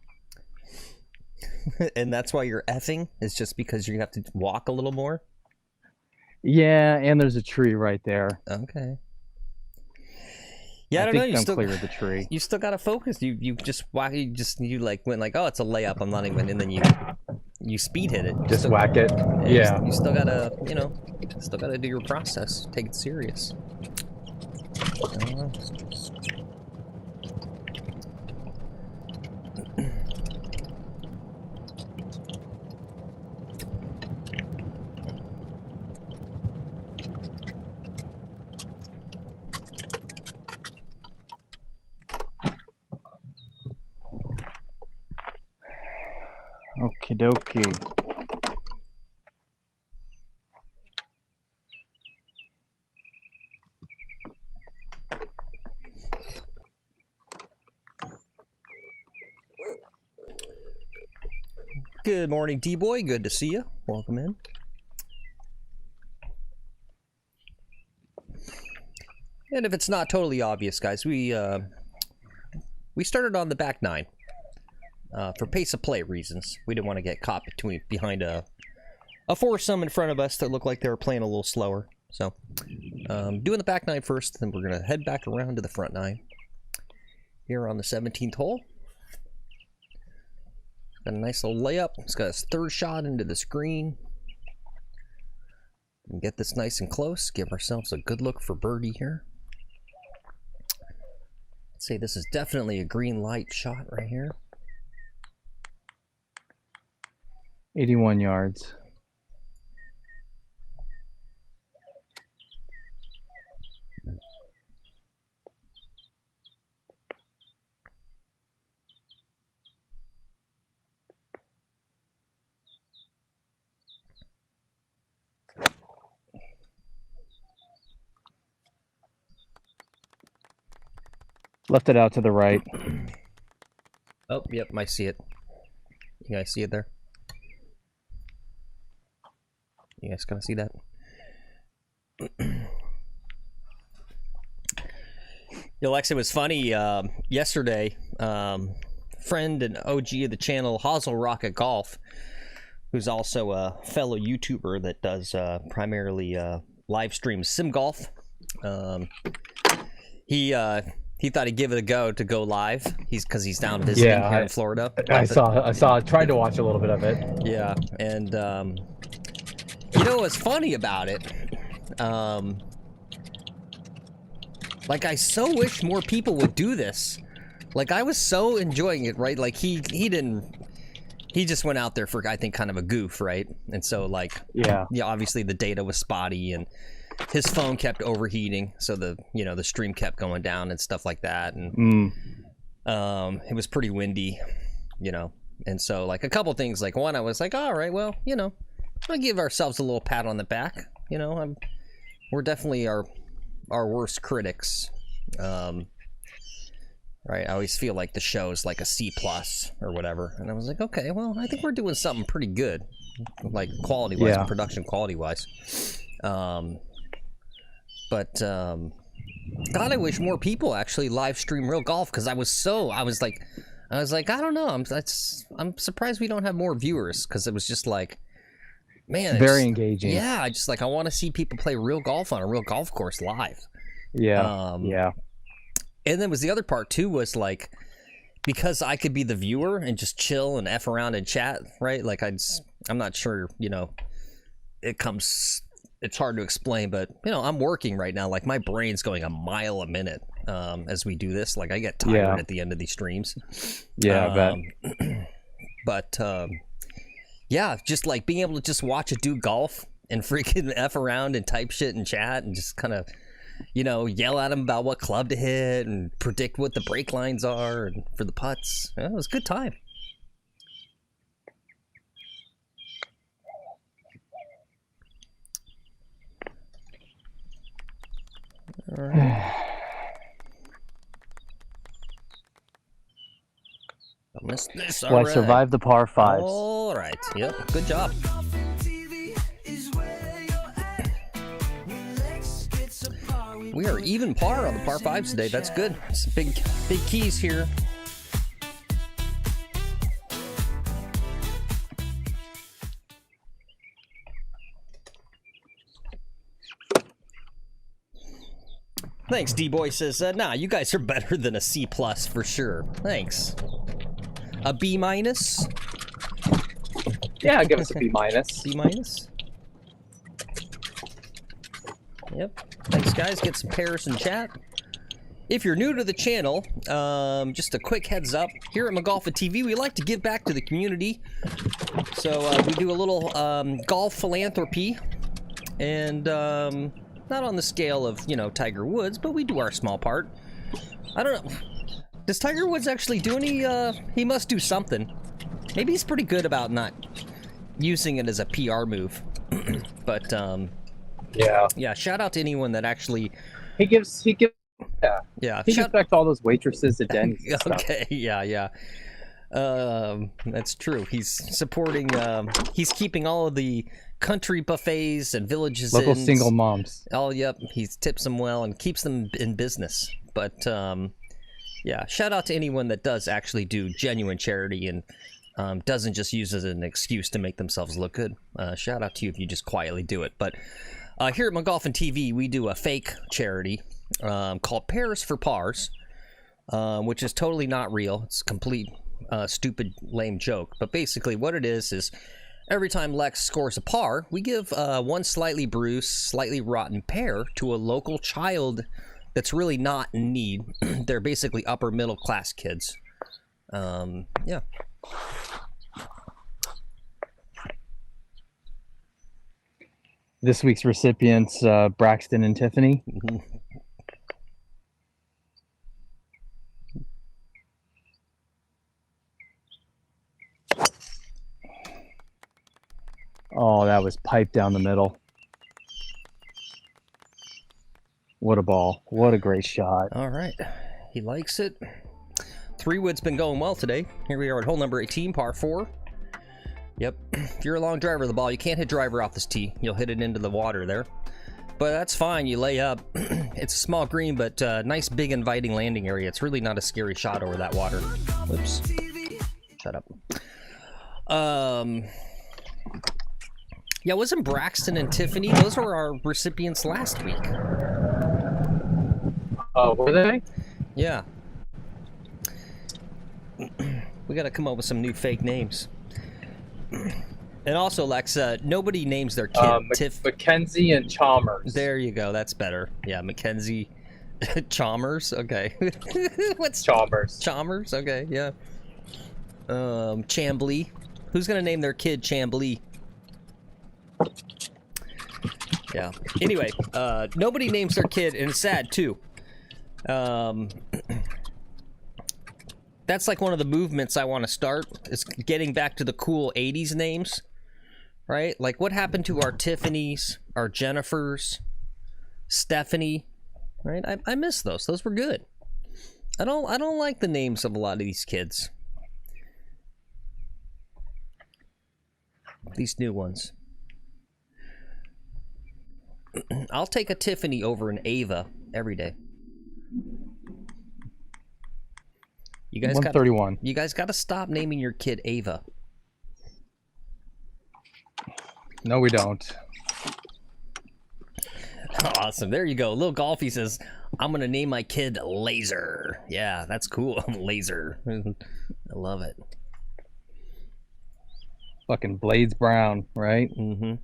that's why you're effing? Is just because you have to walk a little more? Yeah, and there's a tree right there. Okay. Yeah, I don't know. You still clear the tree. You still gotta focus. You just walk. You like went like, oh, it's a layup. I'm not even. And then you speed hit it. Just whack it. Yeah. You still gotta, still gotta do your process. Take it serious. Okie dokie. Good morning, D-Boy. Good to see you. Welcome in. And if it's not totally obvious, guys, we started on the back nine for pace of play reasons. We didn't want to get caught behind a foursome in front of us that looked like they were playing a little slower. So, doing the back nine first, then we're gonna head back around to the front nine here on the 17th hole. Got a nice little layup. It's got his third shot into the screen. And get this nice and close. Give ourselves a good look for birdie here. I'd say this is definitely a green light shot right here. 81 yards. Left it out to the right. Oh, yep, I see it. You guys see it there? You guys gonna see that? Alexa, it was funny. Yesterday, friend and OG of the channel, Hazel Rocket Golf, who's also a fellow YouTuber that does primarily live stream sim golf. He thought he'd give it a go to go live. Because he's down visiting here in Florida. I saw. Tried to watch a little bit of it. Yeah, and you know what's funny about it? Like, I so wish more people would do this. Like, I was so enjoying it, right? Like, he just went out there for, I think, kind of a goof, right? And so, like, Yeah, obviously the data was spotty, and his phone kept overheating, so the stream kept going down and stuff like that, and it was pretty windy, and so, like, a couple things, like, one, I was like, all right, well, we'll give ourselves a little pat on the back, we're definitely our worst critics, right? I always feel like the show is like a C+ or whatever, and I was like, okay, well, I think we're doing something pretty good, like quality-wise, and production quality-wise. But God, I wish more people actually live stream real golf, because I was like, I don't know, I'm surprised we don't have more viewers, because it was just like, man, very engaging. Yeah, I want to see people play real golf on a real golf course live. Yeah, yeah. And then was the other part too, was like, because I could be the viewer and just chill and F around and chat, right? Like, I'm not sure, it's hard to explain, but I'm working right now. Like, my brain's going a mile a minute as we do this. Like, I get tired at the end of these streams. Yeah, I bet. But yeah, just like being able to just watch a dude golf and freaking F around and type shit and chat and just kind of, yell at him about what club to hit and predict what the break lines are and for the putts. Yeah, it was a good time. All right. I missed this. Well, I survived the par 5s. All right. Yep. Good job. We are even par on the par 5s today. That's good. Some big keys here. Thanks, D-Boy says, nah, you guys are better than a C+ for sure. Thanks. A B-? Yeah, I'll give us a B-. B-? Yep. Thanks, guys. Get some pairs in chat. If you're new to the channel, just a quick heads up. Here at McGolfa TV, we like to give back to the community. So we do a little golf philanthropy. And not on the scale of, Tiger Woods, but we do our small part. I don't know. Does Tiger Woods actually do any, he must do something. Maybe he's pretty good about not using it as a PR move. But, yeah, shout out to anyone that actually... He gives he gives back to all those waitresses at Denny's and stuff. Okay, yeah. That's true. He's supporting, he's keeping all of the country buffets and villages local single moms. Oh, yep. He tips them well and keeps them in business. But, yeah, shout out to anyone that does actually do genuine charity and doesn't just use it as an excuse to make themselves look good. Shout out to you if you just quietly do it. But here at McGolfin TV, we do a fake charity called Pairs for Pars, which is totally not real. It's a complete stupid, lame joke. But basically what it is every time Lex scores a par, we give one slightly bruised, slightly rotten pair to a local child that's really not in need. They're basically upper middle class kids. Yeah. This week's recipients, Braxton and Tiffany. Oh, that was piped down the middle. What a ball. What a great shot. All right. He likes it. 3-wood's been going well today. Here we are at hole number 18, par 4. Yep. If you're a long driver of the ball, you can't hit driver off this tee. You'll hit it into the water there. But that's fine. You lay up. It's a small green, but nice, big, inviting landing area. It's really not a scary shot over that water. Whoops. Shut up. Yeah, wasn't Braxton and Tiffany? Those were our recipients last week. Oh, were they? Yeah. We got to come up with some new fake names. And also, Lex, nobody names their kid Mackenzie and Chalmers. There you go. That's better. Yeah, Mackenzie Chalmers. Okay. What's Chalmers? Chalmers? Okay, yeah. Chambly. Who's gonna name their kid Chambly? Yeah. Anyway, nobody names their kid, and it's sad too. That's like one of the movements I want to start, is getting back to the cool 80s names, right? Like, what happened to our Tiffany's, our Jennifers, Stephanie, right? I miss those. Those were good. I don't like the names of a lot of these kids. These new ones. I'll take a Tiffany over an Ava every day. You guys 131. You guys got to stop naming your kid Ava. No, we don't. Awesome. There you go. Little Golfy says, I'm going to name my kid Laser. Yeah, that's cool. Laser. I love it. Fucking Blades Brown, right? Mm-hmm.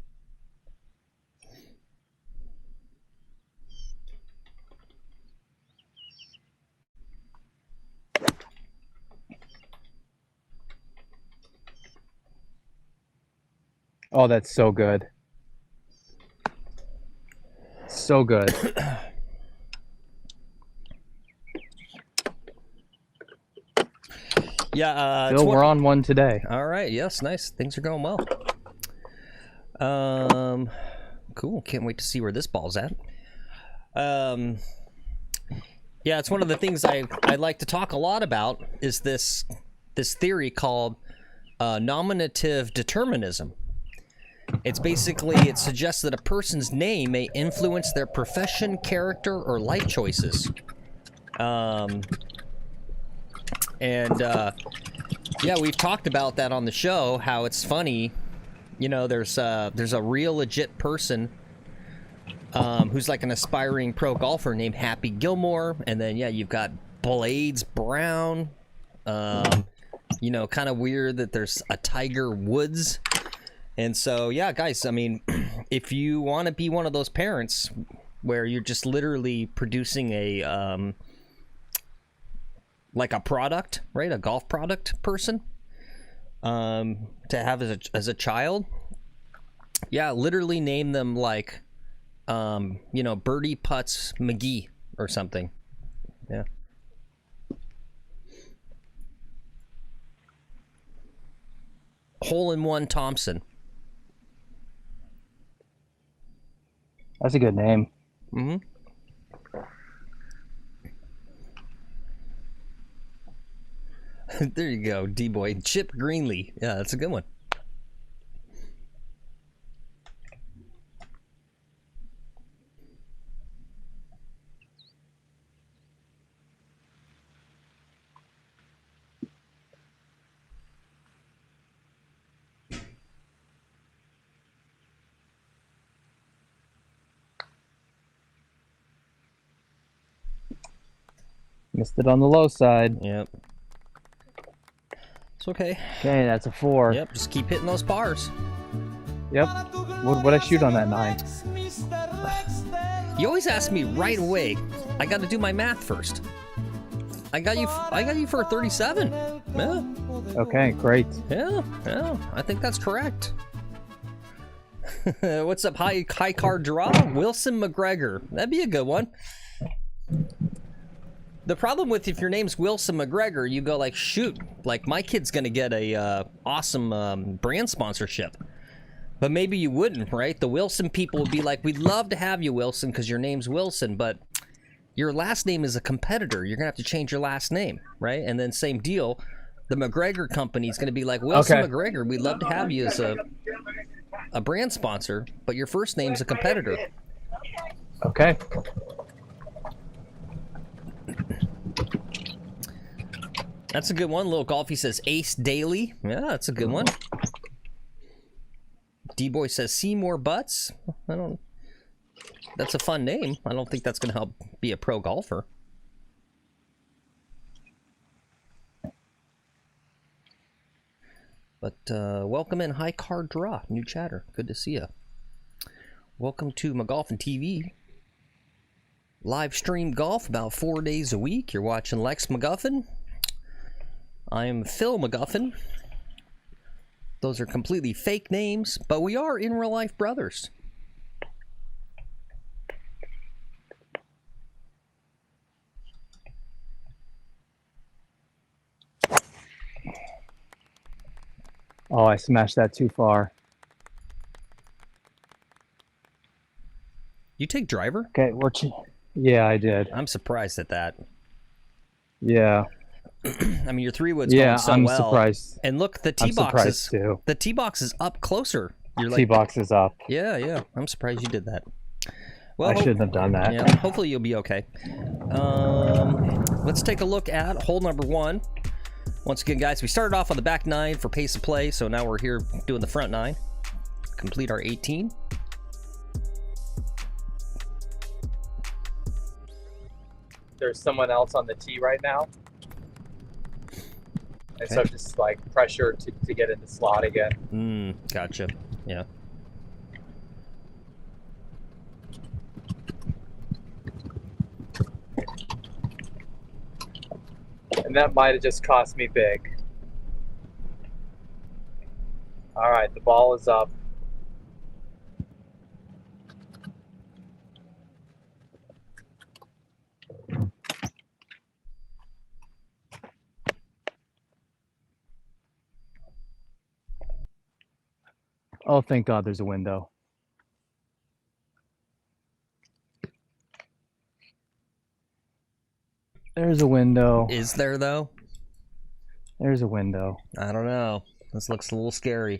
Oh, that's so good. So good. Yeah, Bill, we're on one today. All right. Yes, nice. Things are going well. Cool. Can't wait to see where this ball's at. Yeah, it's one of the things I like to talk a lot about is this theory called nominative determinism. It's basically, it suggests that a person's name may influence their profession, character, or life choices. Yeah, we've talked about that on the show, how it's funny. You know, there's a real legit person who's like an aspiring pro golfer named Happy Gilmore, and then yeah, you've got Blades Brown. You know, kind of weird that there's a Tiger Woods. And so, yeah, guys, I mean, if you want to be one of those parents where you're just literally producing a like a product, right? A golf product person to have as a child. Yeah, literally name them like you know, Birdie Putts McGee or something. Yeah. Hole-in-One Thompson. That's a good name. Mm-hmm. There you go, D-Boy. Chip Greenlee. Yeah, that's a good one. Missed it on the low side. Yep. It's okay. Okay, that's a 4. Yep, just keep hitting those bars. Yep. What'd I shoot on that 9? You always ask me right away. I got to do my math first. I got you for a 37. Yeah. Okay, great. Yeah. I think that's correct. What's up, high card draw? Wilson McGregor. That'd be a good one. The problem with if your name's Wilson McGregor, you go like, shoot, like my kid's gonna get a awesome brand sponsorship. But maybe you wouldn't, right? The Wilson people would be like, we'd love to have you, Wilson, because your name's Wilson, but your last name is a competitor. You're gonna have to change your last name, right? And then same deal, the McGregor company is gonna be like, Wilson McGregor, we'd love to have you as a brand sponsor, but your first name's a competitor. Okay. That's a good one. Little Golfy says Ace Daily. Yeah, that's a good one. D-Boy says Seymour Butts. That's a fun name. I don't think that's going to help be a pro golfer. But welcome in, High Card Draw. New chatter. Good to see you. Welcome to McGolfin TV. live stream golf about 4 days a week. You're watching Lex McGuffin. I'm Phil McGuffin. Those are completely fake names, but we are in real life brothers. Oh, I smashed that too far. You take driver? Okay, yeah, I did. I'm surprised at that. Yeah. I mean, your 3-wood's going so I'm well. Surprised. And look, the tee box is too. the tee box is up closer. You're Tee box is up. Yeah. I'm surprised you did that. Well, I shouldn't have done that. Yeah, hopefully you'll be okay. Let's take a look at hole number 1. Once again, guys, we started off on the back 9 for pace of play, so now we're here doing the front 9. Complete our 18. There's someone else on the tee right now. And Okay. so just like pressure to get in the slot again. Gotcha. Yeah. And that might have just cost me big. All right, the ball is up. Oh, thank God there's a window. There's a window. Is there, though? There's a window. I don't know. This looks a little scary.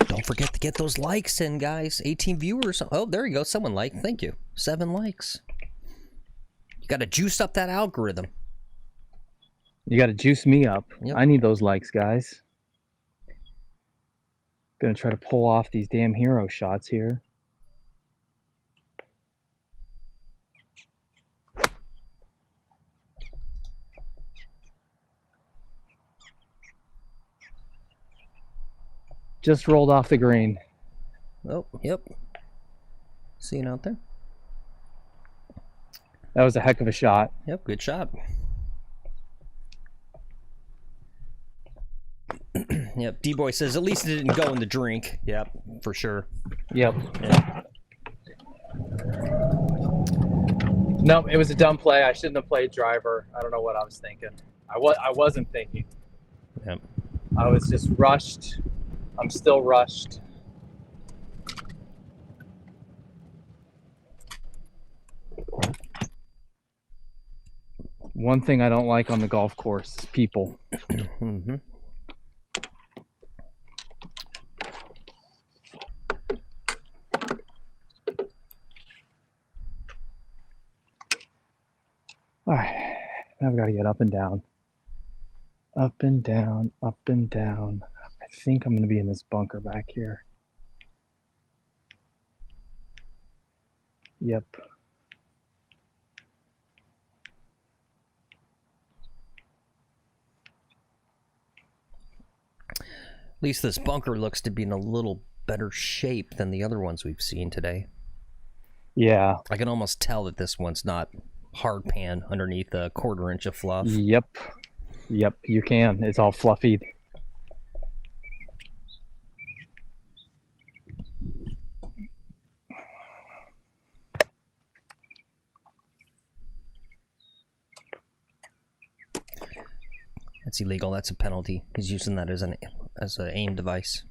Don't forget to get those likes in, guys. 18 viewers. Oh, there you go. Someone liked. Thank you. 7 likes. You got to juice up that algorithm. You got to juice me up. Yep. I need those likes, guys. Gonna try to pull off these damn hero shots here. Just rolled off the green. Oh, yep. Seeing out there. That was a heck of a shot. Yep, good shot. Yep, D-Boy says, at least it didn't go in the drink. Yep, for sure. Yep. Yeah. No, it was a dumb play. I shouldn't have played driver. I don't know what I was thinking. I wasn't thinking. Yep. I was just rushed. I'm still rushed. One thing I don't like on the golf course is people. Mm-hmm. All right, now I've got to get up and down. Up and down, up and down. I think I'm going to be in this bunker back here. Yep. At least this bunker looks to be in a little better shape than the other ones we've seen today. Yeah. I can almost tell that this one's not hard pan underneath a 1/4 inch of fluff. Yep. Yep, you can. It's all fluffy. That's illegal. That's a penalty. He's using that as an aim device.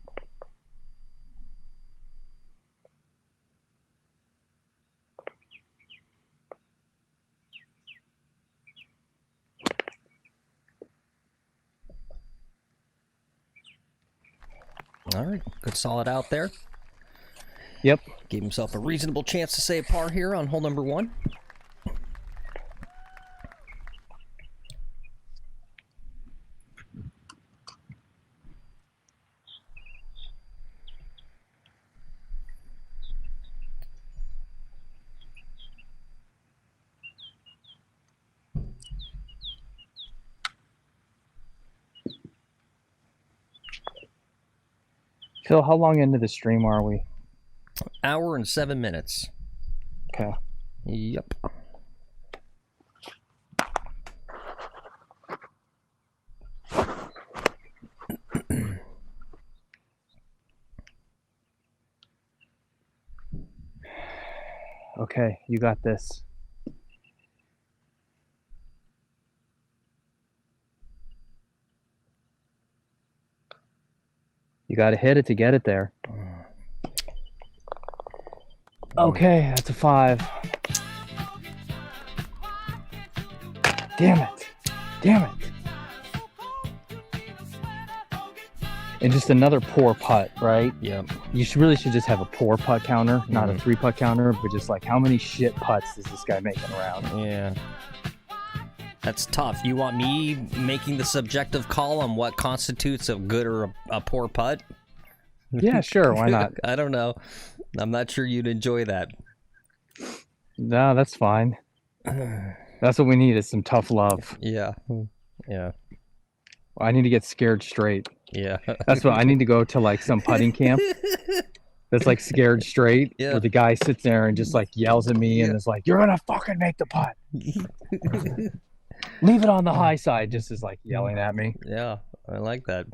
All right, good solid out there. Yep. Gave himself a reasonable chance to say a par here on hole number 1. Phil, how long into the stream are we? Hour and 7 minutes. Okay. Yep. Okay, you got this. You got to hit it to get it there. Okay, that's a 5. Damn it. Damn it. And just another poor putt, right? Yep. You really should just have a poor putt counter, not a 3-putt counter, but just like how many shit putts is this guy making around? Yeah. That's tough. You want me making the subjective call on what constitutes a good or a poor putt? Yeah, sure. Why not? I don't know. I'm not sure you'd enjoy that. No, that's fine. That's what we need is some tough love. Yeah. Yeah. I need to get scared straight. Yeah. That's what I need to go to, like some putting camp that's like scared straight, Yeah. where the guy sits there and just like yells at me and is like, "You're gonna fucking make the putt. Leave it on the high side," just is like yelling at me. Yeah, I like that.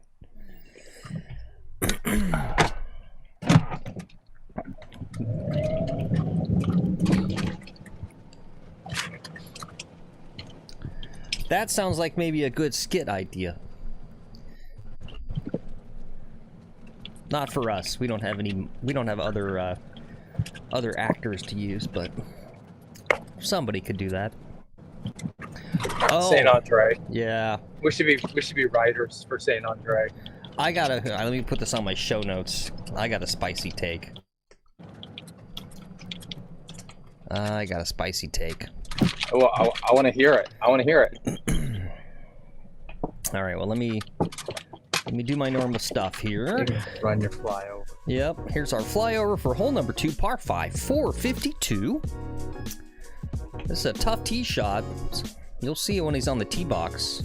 That sounds like maybe a good skit idea. Not for us. We don't have any. We don't have other actors to use, but somebody could do that. Oh, Saint Andre. yeah. We should be writers for Saint Andre. I gotta. Let me put this on my show notes. I got a spicy take. I got a spicy take. Well, I want to hear it. I want to hear it. All right. Well, let me do my normal stuff here. Run your flyover. Yep. Here's our flyover for hole number 2, par 5, 452. This is a tough tee shot. You'll see it when he's on the tee box.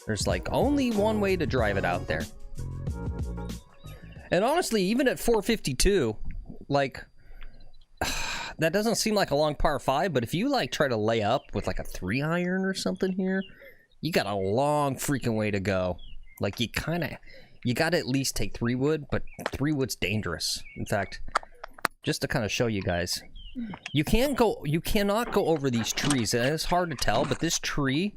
There's like only one way to drive it out there. And honestly, even at 452, like that doesn't seem like a long par 5, but if you like try to lay up with like a 3-iron or something here, you got a long freaking way to go. Like you got to at least take 3-wood, but 3-wood's dangerous. In fact, just to kind of show you guys, you cannot go over these trees, and it's hard to tell, but this tree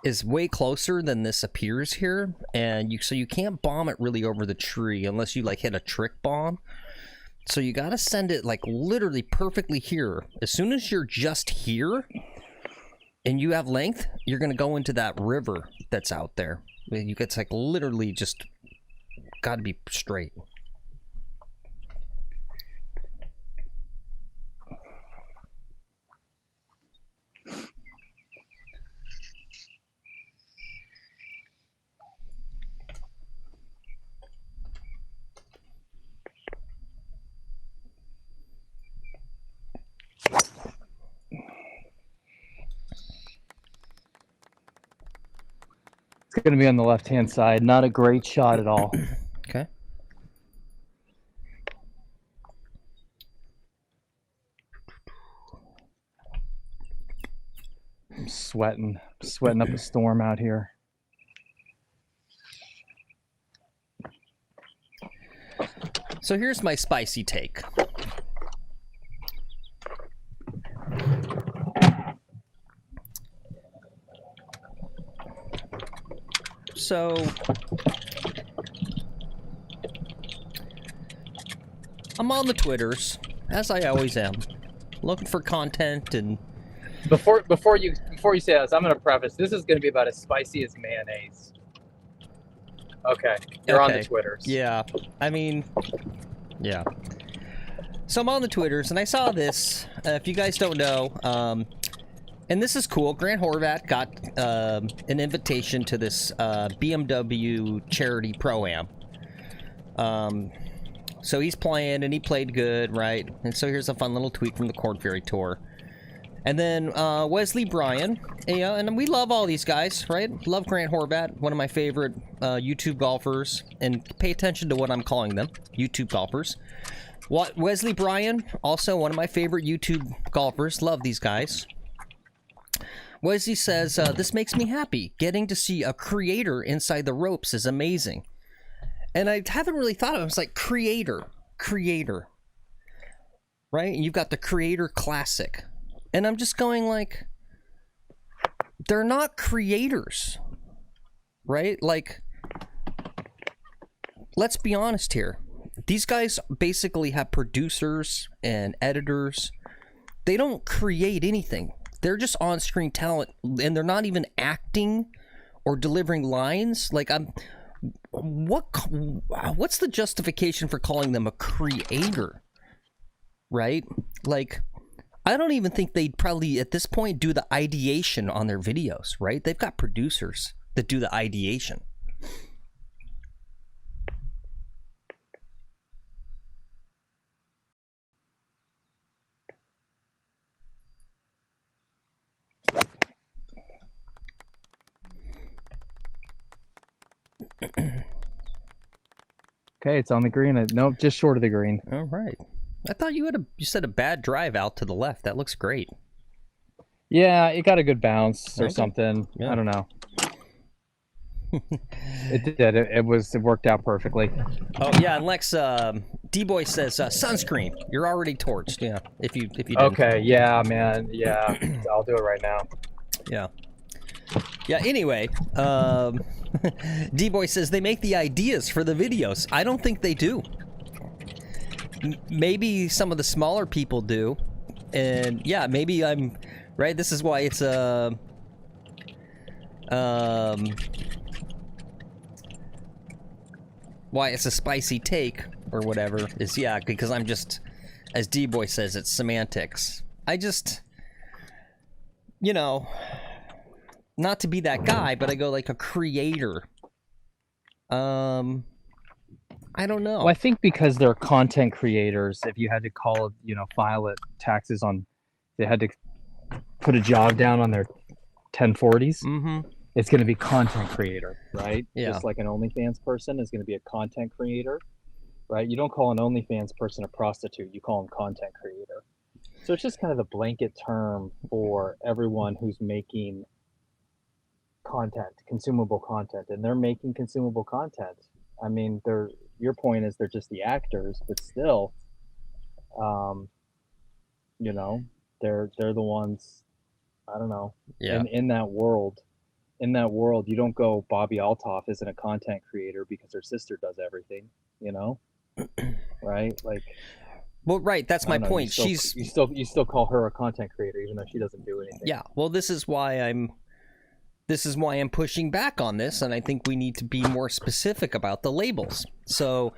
is way closer than this appears here, and so you can't bomb it really over the tree unless you like hit a trick bomb. So you got to send it like literally perfectly here. As soon as you're just here and you have length, you're going to go into that river that's out there. It's like literally just got to be straight. It's going to be on the left-hand side. Not a great shot at all. Okay. I'm sweating up a storm out here. So here's my spicy take. So I'm on the Twitters, as I always am, looking for content and Before you say this, I'm going to preface. This is going to be about as spicy as mayonnaise. Okay, you're on the Twitters. Yeah, I mean, yeah. So I'm on the Twitters, and I saw this. If you guys don't know, and this is cool. Grant Horvat got an invitation to this BMW charity pro-am. So he's playing, and he played good, right? And so here's a fun little tweet from the Corn Ferry Tour. And then Wesley Bryan, and we love all these guys, right? Love Grant Horvat, one of my favorite YouTube golfers, and pay attention to what I'm calling them, YouTube golfers. Wesley Bryan, also one of my favorite YouTube golfers, love these guys. Wesley says, this makes me happy. Getting to see a creator inside the ropes is amazing. And I haven't really thought of it. I was like, creator, right? And you've got the Creator Classic. And I'm just going like, they're not creators, right? Like, let's be honest here. These guys basically have producers and editors. They don't create anything. They're just on-screen talent, and they're not even acting or delivering lines. Like, what's the justification for calling them a creator, right? Like, I don't even think they'd probably, at this point, do the ideation on their videos, right? They've got producers that do the ideation. Okay, it's on the green. Nope, just short of the green. All right. I thought you said a bad drive out to the left. That looks great. Yeah, it got a good bounce or Okay. something. Yeah. I don't know. It did. It worked out perfectly. Oh yeah, and Lex D-Boy says sunscreen. You're already torched. Yeah, if you didn't. Okay, yeah, man. Yeah, I'll do it right now. Yeah. Yeah, anyway, D-Boy says they make the ideas for the videos. I don't think they do. Maybe some of the smaller people do. And yeah, maybe I'm right. This is why it's why it's a spicy take or whatever is, yeah, because I'm just, as D-Boy says, it's semantics. I just, you know, not to be that guy, but I go like a creator. I don't know. Well, I think because they're content creators, if you had to call it, file it taxes on, they had to put a job down on their 1040s. Mm-hmm. It's going to be content creator, right? Yeah. Just like an OnlyFans person is going to be a content creator, right? You don't call an OnlyFans person a prostitute. You call them content creator. So it's just kind of the blanket term for everyone who's making content, consumable content, and they're making consumable content. I mean, your point is they're just the actors, but still, they're the ones. I don't know. Yeah. In that world, you don't go Bobby Altoff isn't a content creator because her sister does everything. Right? Like. Well, right. That's my point. You still call her a content creator even though she doesn't do anything. Yeah. Well, this is why I'm pushing back on this, and I think we need to be more specific about the labels. So,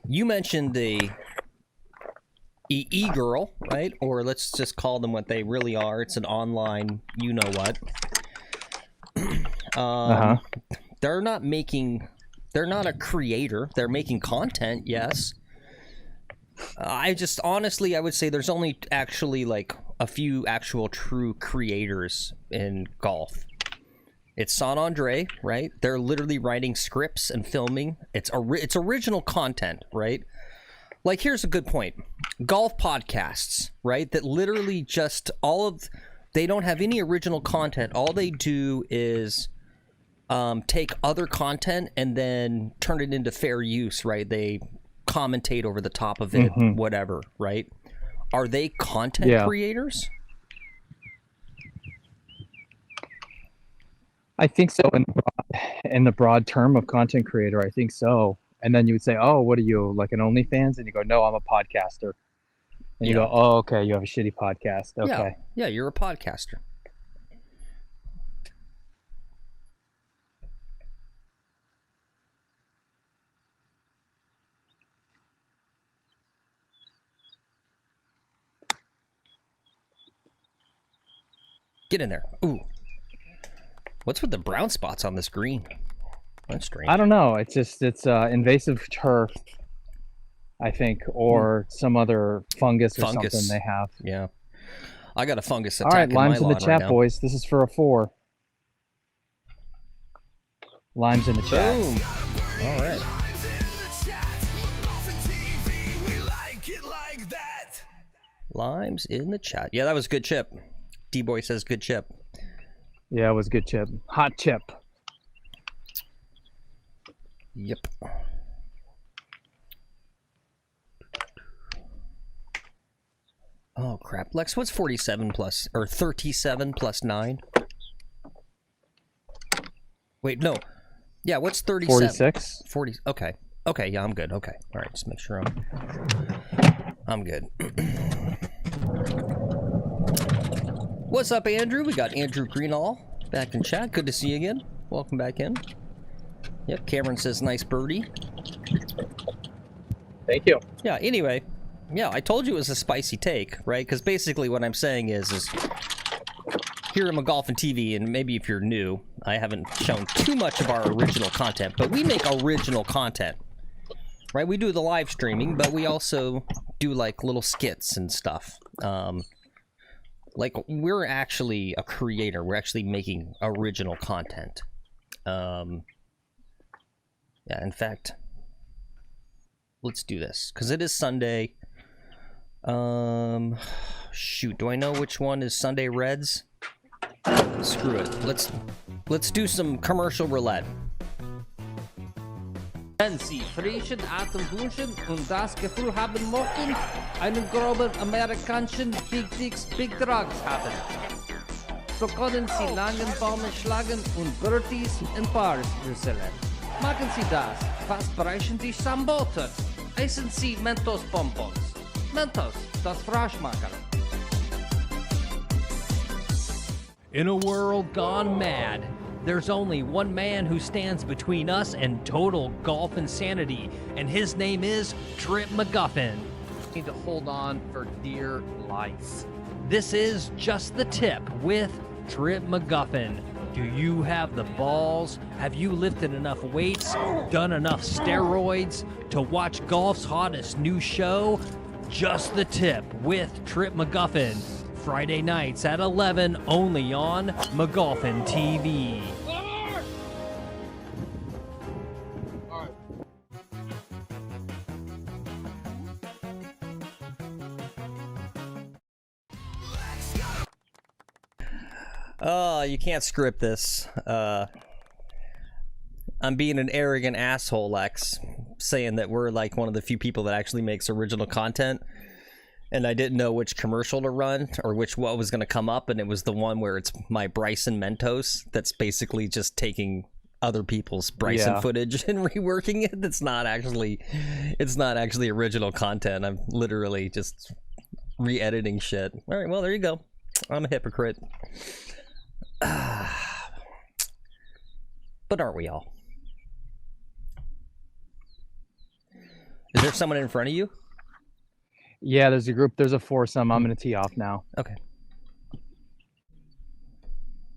you mentioned the e-girl, right? Or let's just call them what they really are. It's an online, you know what. They're not a creator. They're making content, yes. I would say there's only actually like a few actual true creators in golf. It's San Andre, right? They're literally writing scripts and filming. It's original content, right? Like, here's a good point. Golf podcasts, right? That literally just they don't have any original content. All they do is take other content and then turn it into fair use, right? They commentate over the top of it, whatever, right? Are they content creators? I think so. In the broad term of content creator, I think so. And then you would say, oh, what are you, like an OnlyFans? And you go, no, I'm a podcaster. And you go, oh, okay, you have a shitty podcast. Okay. Yeah, you're a podcaster. Get in there. Ooh. What's with the brown spots on the screen? That's strange. I don't know. It's invasive turf, I think, or some other fungus or something they have. Yeah. I got a fungus All right, attack in my limes in the lawn right chat, now. boys. This is for a 4. Limes in the chat. Boom. All right. Limes in the chat. Yeah, that was a good chip. D-Boy says good chip. Yeah, it was a good chip. Hot chip. Yep. Oh, crap. Lex, what's 47 plus, or 37 plus 9? Wait, no. Yeah, what's 37? 46. 40. Okay. Okay, yeah, I'm good. Okay. All right, just make sure I'm good. What's up, Andrew? We got Andrew Greenall back in chat. Good to see you again. Welcome back in. Yep, Cameron says nice birdie. Thank you. Yeah, anyway. Yeah, I told you it was a spicy take, right? Because basically what I'm saying is here at McGolfin TV, and maybe if you're new, I haven't shown too much of our original content, but we make original content, right? We do the live streaming, but we also do like little skits and stuff. Like we're actually a creator. We're actually making original content. Yeah, in fact, let's do this because it is Sunday. Shoot, do I know which one is Sunday Reds? Screw it. Let's do some commercial roulette. Wenn Sie frischen Atemwünschen und das Gefühl haben möchten, einen groben amerikanischen Big Dicks Big Drugs haben, so können Sie langen Bäume schlagen und Birdies in Bars rüsseln. Machen Sie das, was brechen die Samboten? Essen Sie Mentos Bonbons. Mentos, das Froschmacher. In a world gone mad, there's only one man who stands between us and total golf insanity, and his name is Trip McGuffin. Need to hold on for dear life. This is Just the Tip with Trip McGuffin. Do you have the balls? Have you lifted enough weights, done enough steroids to watch golf's hottest new show? Just the Tip with Trip McGuffin. Friday nights at 11, only on McGolfin TV. Oh, you can't script this. I'm being an arrogant asshole, Lex, saying that we're like one of the few people that actually makes original content. And I didn't know which commercial to run or what was going to come up, and it was the one where it's my Bryson Mentos that's basically just taking other people's Bryson footage and reworking it. It's not actually original content. I'm literally just re-editing shit. All right, well, there you go. I'm a hypocrite. But aren't we all? Is there someone in front of you? Yeah, there's a group. There's a foursome. I'm gonna tee off now. Okay.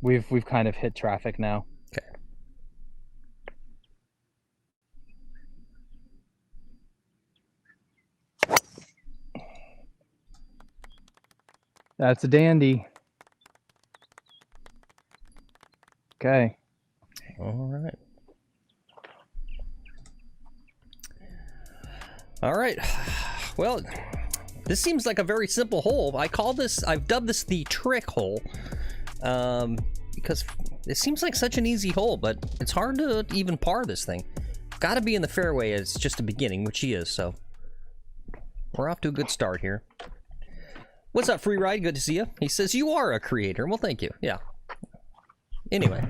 We've kind of hit traffic now. Okay. That's a dandy. Okay. All right. All right. Well, this seems like a very simple hole. I've dubbed this the trick hole, because it seems like such an easy hole, but it's hard to even par this thing. Got to be in the fairway as just a beginning, which he is, so we're off to a good start here. What's up, Free Ride? Good to see you. He says you are a creator. Well, thank you. Yeah. Anyway,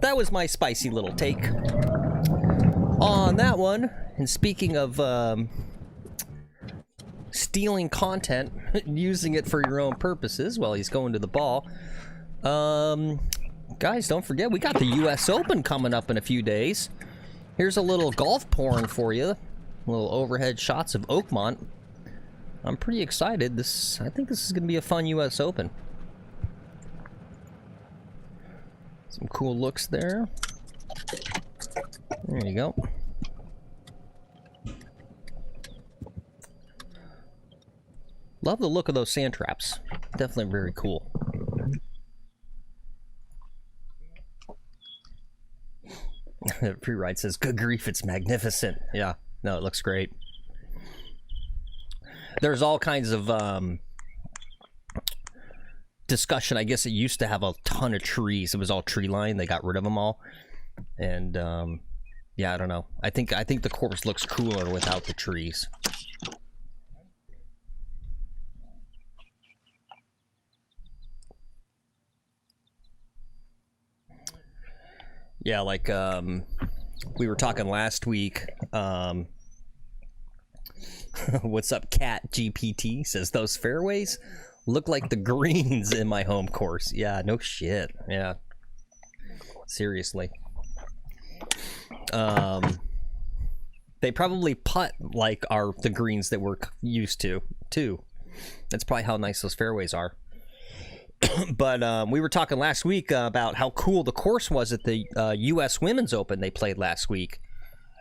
that was my spicy little take on that one. And speaking of stealing content, using it for your own purposes while he's going to the ball. Guys, don't forget, we got the US Open coming up in a few days. Here's a little golf porn for you. Little overhead shots of Oakmont. I'm pretty excited. I think this is going to be a fun US Open. Some cool looks there. There you go. Love the look of those sand traps. Definitely very cool. Pre-ride says, good grief, it's magnificent. Yeah, no, it looks great. There's all kinds of discussion. I guess it used to have a ton of trees. It was all tree line. They got rid of them all. And yeah, I don't know. I think the course looks cooler without the trees. Yeah, like we were talking last week. What's up, Cat GPT says those fairways look like the greens in my home course. Yeah, no shit. Yeah, seriously. They probably putt like the greens that we're used to too. That's probably how nice those fairways are. But we were talking last week about how cool the course was at the U.S. Women's Open they played last week.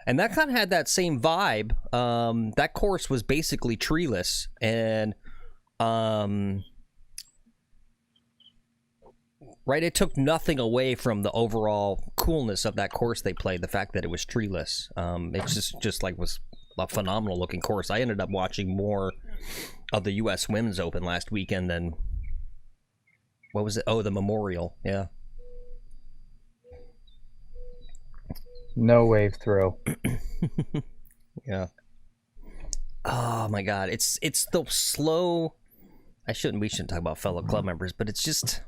And that kind of had that same vibe. That course was basically treeless. And, right, it took nothing away from the overall coolness of that course they played, the fact that it was treeless. It's just like was a phenomenal looking course. I ended up watching more of the U.S. Women's Open last weekend than... What was it? Oh, the Memorial. Yeah. No wave throw. Yeah. Oh my God. It's the slow. We shouldn't talk about fellow club members, but it's just,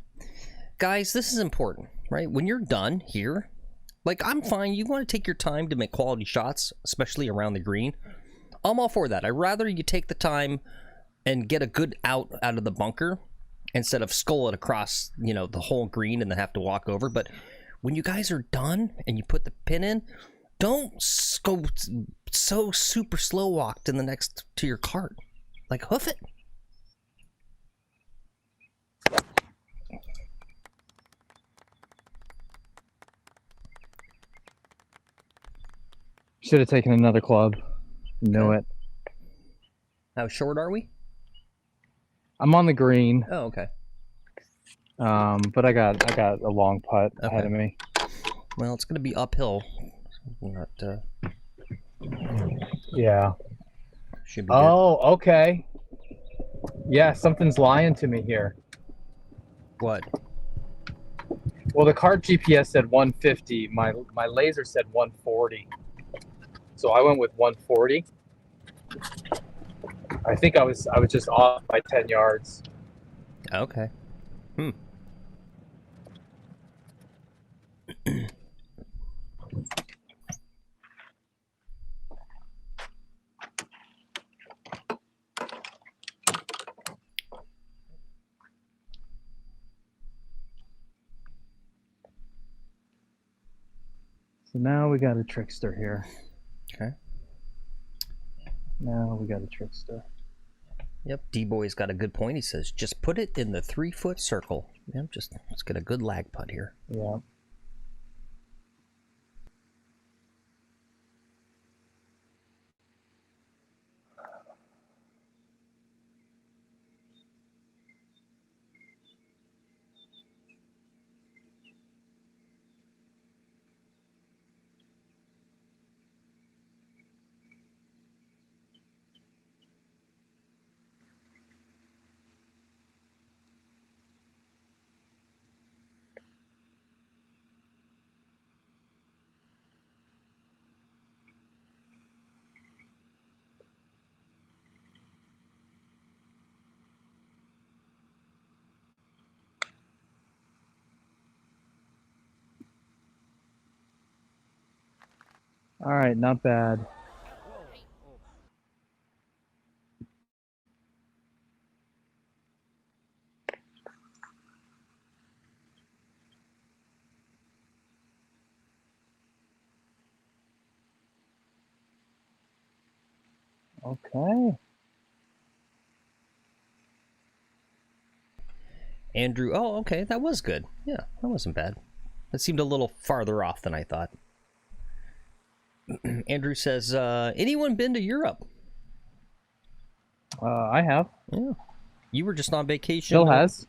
guys, this is important, right? When you're done here, like, I'm fine. You want to take your time to make quality shots, especially around the green. I'm all for that. I'd rather you take the time and get a good out of the bunker instead of skull it across, the whole green and then have to walk over. But when you guys are done and you put the pin in, don't go so super slow walk to your cart. Like, hoof it. Should have taken another club. Knew it. How short are we? I'm on the green. Oh, okay. But I got a long putt ahead of me. Well, it's going to be uphill. Not, yeah. Should be Oh, okay. Yeah, something's lying to me here. good. What? Well, the card GPS said 150. My laser said 140. So I went with 140. I think I was just off by 10 yards. Okay. So now we got a trickster here. Okay. Now we got a trickster. Yep, D-Boy's got a good point. He says, just put it in the 3-foot circle. Yep, let's get a good lag putt here. Yeah. All right, not bad. Okay. Andrew, oh, okay, that was good. Yeah, that wasn't bad. That seemed a little farther off than I thought. Andrew says, anyone been to Europe? I have. Yeah. You were just on vacation. Still has.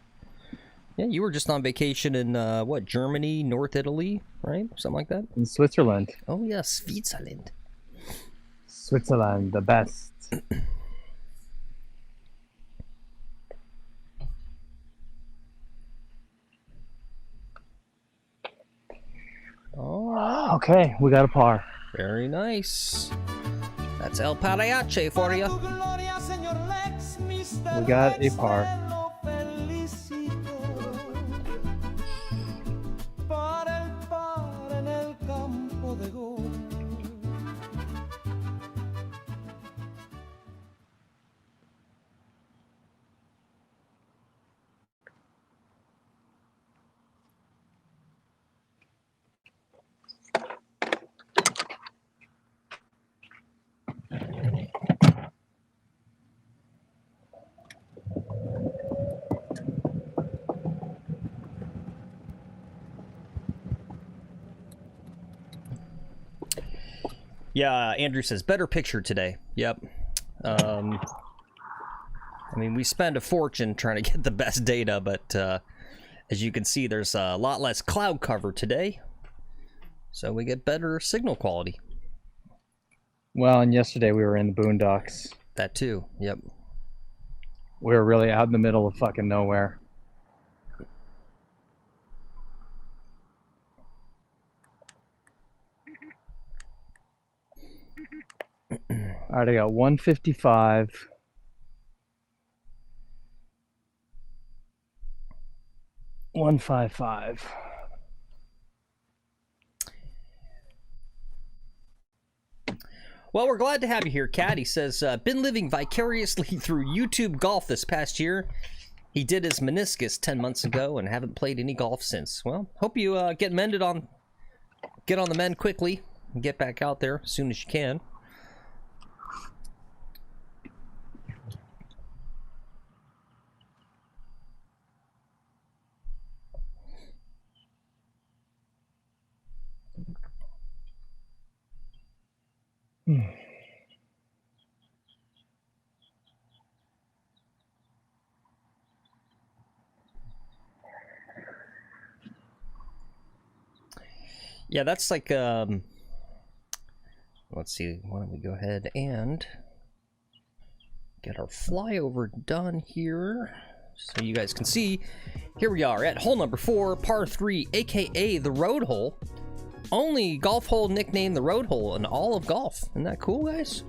Yeah, you were just on vacation in what, Germany, North Italy, right? Something like that. In Switzerland. Oh yes, Switzerland. Switzerland, the best. All right. Okay, we got a par. Very nice. That's El Pariache for you. We got a par. Yeah, Andrew says better picture today. Yep. I mean, we spend a fortune trying to get the best data, but as you can see, there's a lot less cloud cover today, so we get better signal quality. Well, and yesterday we were in the boondocks. That too. Yep. We were really out in the middle of fucking nowhere. All right, I got 155. $155. Well, we're glad to have you here, Kat. He says, been living vicariously through YouTube golf this past year. He did his meniscus 10 months ago and haven't played any golf since. Well, hope you get on the mend quickly and get back out there as soon as you can. Yeah, that's like, let's see, why don't we go ahead and get our flyover done here so you guys can see. Here we are at hole number 4, par 3, aka the road hole. Only golf hole nicknamed the road hole in all of golf. Isn't that cool, guys?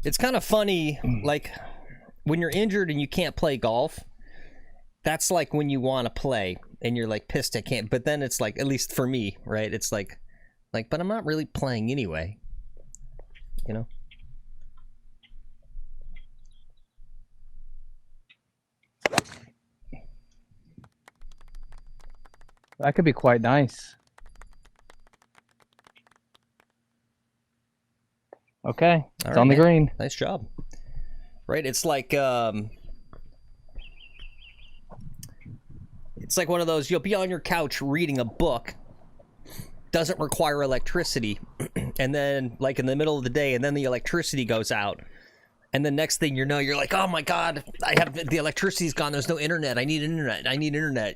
It's kind of funny, like when you're injured and you can't play golf, that's like when you want to play and you're like pissed I can't, but then it's like, at least for me, right? It's like, but I'm not really playing anyway, you know? That could be quite nice. Okay, it's on the green. Nice job. Right, it's like one of those, you'll be on your couch reading a book, doesn't require electricity, and then like in the middle of the day, and then the electricity goes out, and the next thing you know, you're like, oh my god, the electricity's gone, there's no internet, I need internet. And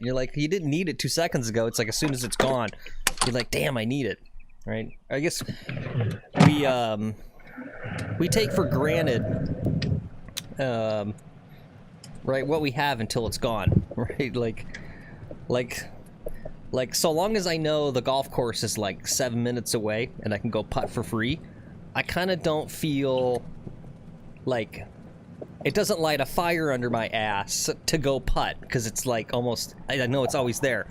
you're like, you didn't need it 2 seconds ago. It's like as soon as it's gone, you're like, damn, I need it. Right? I guess we take for granted right, what we have until it's gone. Right? Like so long as I know the golf course is like 7 minutes away and I can go putt for free, I kind of don't feel like it doesn't light a fire under my ass to go putt, because it's like almost, I know it's always there,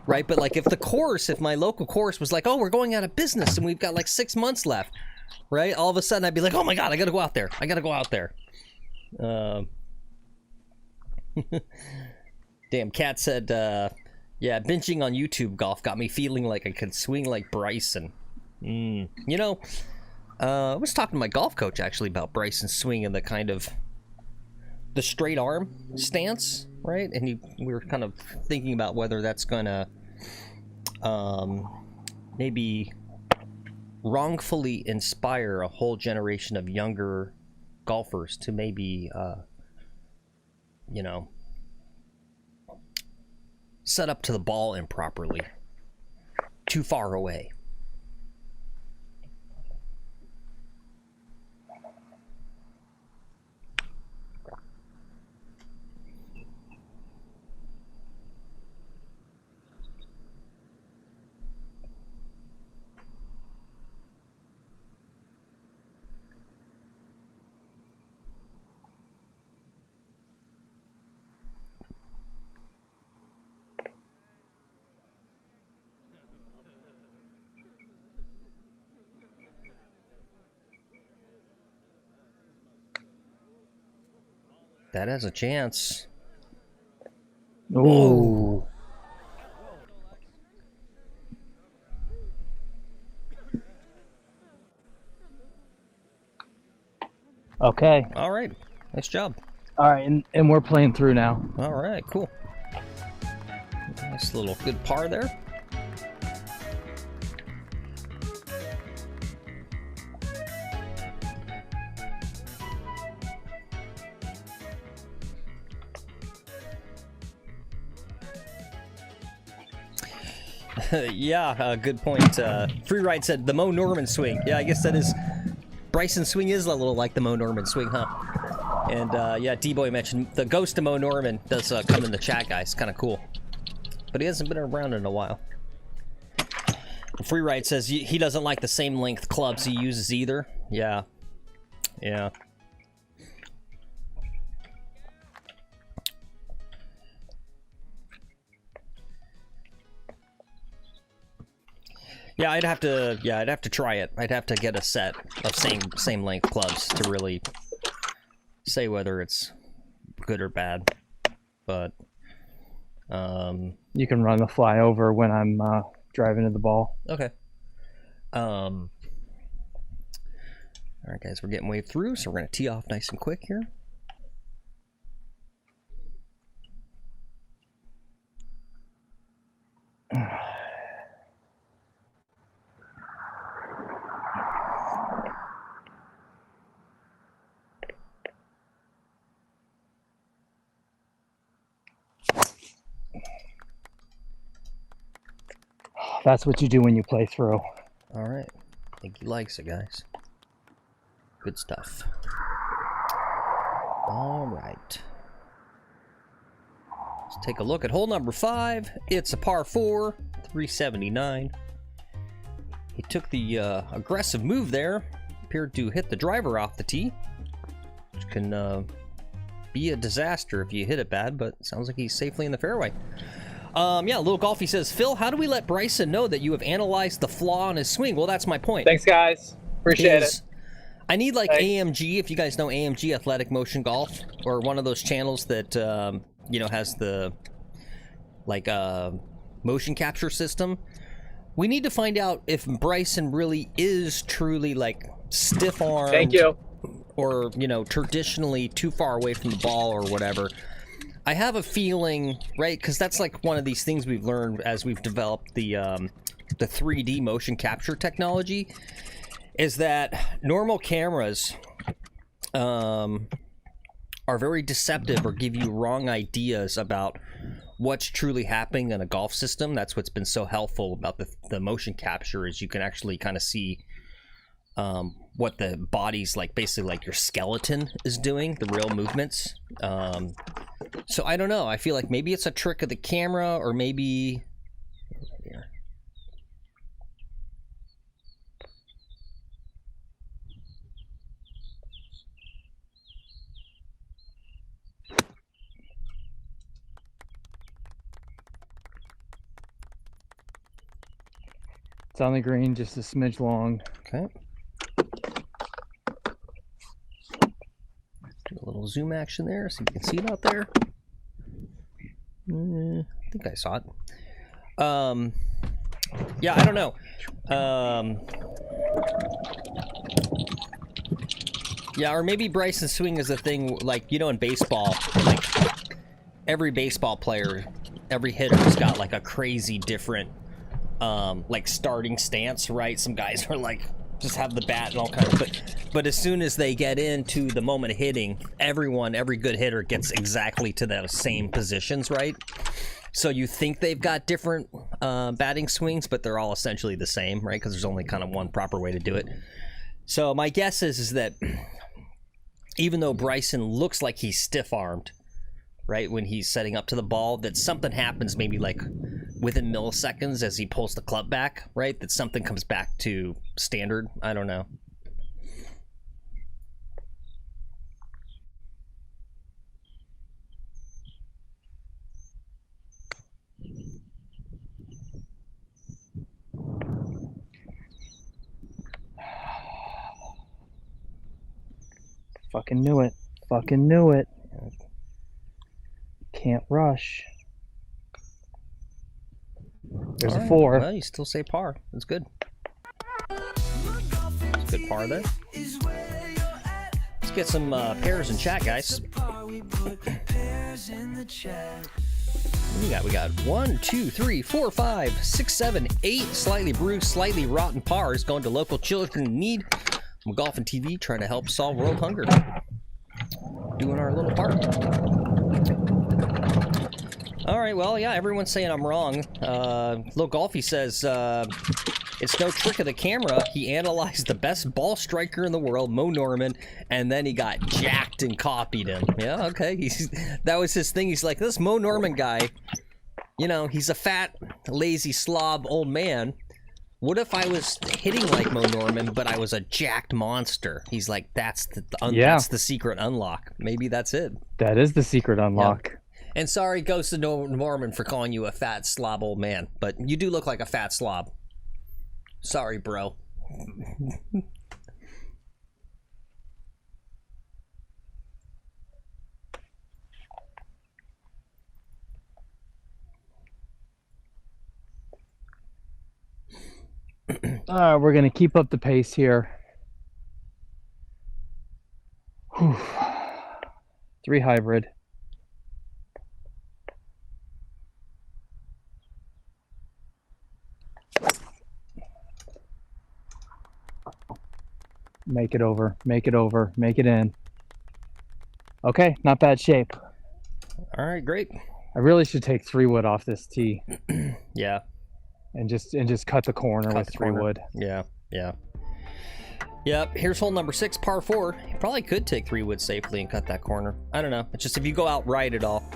right? But like if my local course was like, oh, we're going out of business and we've got like 6 months left, right? All of a sudden I'd be like, oh my god, I gotta go out there. Damn, Kat said, yeah, binging on YouTube golf got me feeling like I could swing like Bryson. You know, I was talking to my golf coach actually about Bryson swinging the kind of the straight arm stance, right? And we were kind of thinking about whether that's gonna maybe wrongfully inspire a whole generation of younger golfers to maybe, you know, set up to the ball improperly, too far away. That has a chance. Ooh. Okay. All right. Nice job. All right, and we're playing through now. All right, cool. Nice little good par there. Yeah, good point. Freeride said the Mo Norman swing. Yeah, I guess that is... Bryson's swing is a little like the Mo Norman swing, huh? And yeah, D-Boy mentioned the ghost of Mo Norman does come in the chat, guys. Kind of cool. But he hasn't been around in a while. Freeride says he doesn't like the same length clubs he uses either. Yeah. Yeah. Yeah, I'd have to try it. I'd have to get a set of same length clubs to really say whether it's good or bad. But you can run the flyover when I'm driving to the ball. Okay. All right, guys, we're getting way through, so we're gonna tee off nice and quick here. That's what you do when you play through. All right. I think he likes it, guys. Good stuff. All right. Let's take a look at hole number 5. It's a par 4, 379. He took the aggressive move there. Appeared to hit the driver off the tee, which can be a disaster if you hit it bad, but it sounds like he's safely in the fairway. Yeah, Little Golfy says, Phil, how do we let Bryson know that you have analyzed the flaw in his swing? Well, that's my point. Thanks, guys. Appreciate it. I need like Thanks. AMG, if you guys know AMG, Athletic Motion Golf, or one of those channels that, you know, has the, like, motion capture system. We need to find out if Bryson really is truly, like, stiff-armed. Thank you. Or, you know, traditionally too far away from the ball or whatever. I have a feeling, right, because that's like one of these things we've learned as we've developed the 3D motion capture technology, is that normal cameras are very deceptive or give you wrong ideas about what's truly happening in a golf system. That's what's been so helpful about the motion capture, is you can actually kind of see what the body's like, basically like your skeleton is doing, the real movements. So I don't know. I feel like maybe it's a trick of the camera, or maybe... Here. It's on the green, just a smidge long. Okay. Do a little zoom action there so you can see it out there. I think I saw it. Yeah, I don't know. Yeah, or maybe Bryson's swing is a thing, like, you know, in baseball, like, every baseball player, every hitter's got like a crazy different like starting stance, right? Some guys are like just have the bat and all kinds of, but as soon as they get into the moment of hitting, every good hitter gets exactly to those same positions, right? So you think they've got different batting swings, but they're all essentially the same, right? Because there's only kind of one proper way to do it. So my guess is that even though Bryson looks like he's stiff-armed, right, when he's setting up to the ball, that something happens maybe like within milliseconds as he pulls the club back, right? That something comes back to standard. I don't know. Fucking knew it. Fucking knew it. Can't rush. There's a 4. Well, you still say par. That's good. That's good par there. Let's get some pairs in chat, guys. We got 1, 2, 3, 4, 5, 6, 7, 8 slightly bruised, slightly rotten pars going to local children in need. I'm Golfing TV, trying to help solve world hunger. Doing our little part. All right, well, yeah, everyone's saying I'm wrong. Little Golfy says, it's no trick of the camera. He analyzed the best ball striker in the world, Mo Norman, and then he got jacked and copied him. Yeah, okay. That was his thing. He's like, this Mo Norman guy, you know, he's a fat, lazy slob old man. What if I was hitting like Mo Norman, but I was a jacked monster? He's like, that's the secret unlock. Maybe that's it. That is the secret unlock. Yeah. And sorry, Ghost to Norman, for calling you a fat slob old man, but you do look like a fat slob. Sorry, bro. We're going to keep up the pace here. Whew. 3 hybrid. Make it over, make it over, make it in. Okay, not bad shape. All right, great. I really should take 3 wood off this tee. Yeah. And just cut the corner with 3 wood. Yeah, yeah. Yep, here's hole number 6, par 4. You probably could take 3 wood safely and cut that corner. I don't know. It's just if you go out right at all.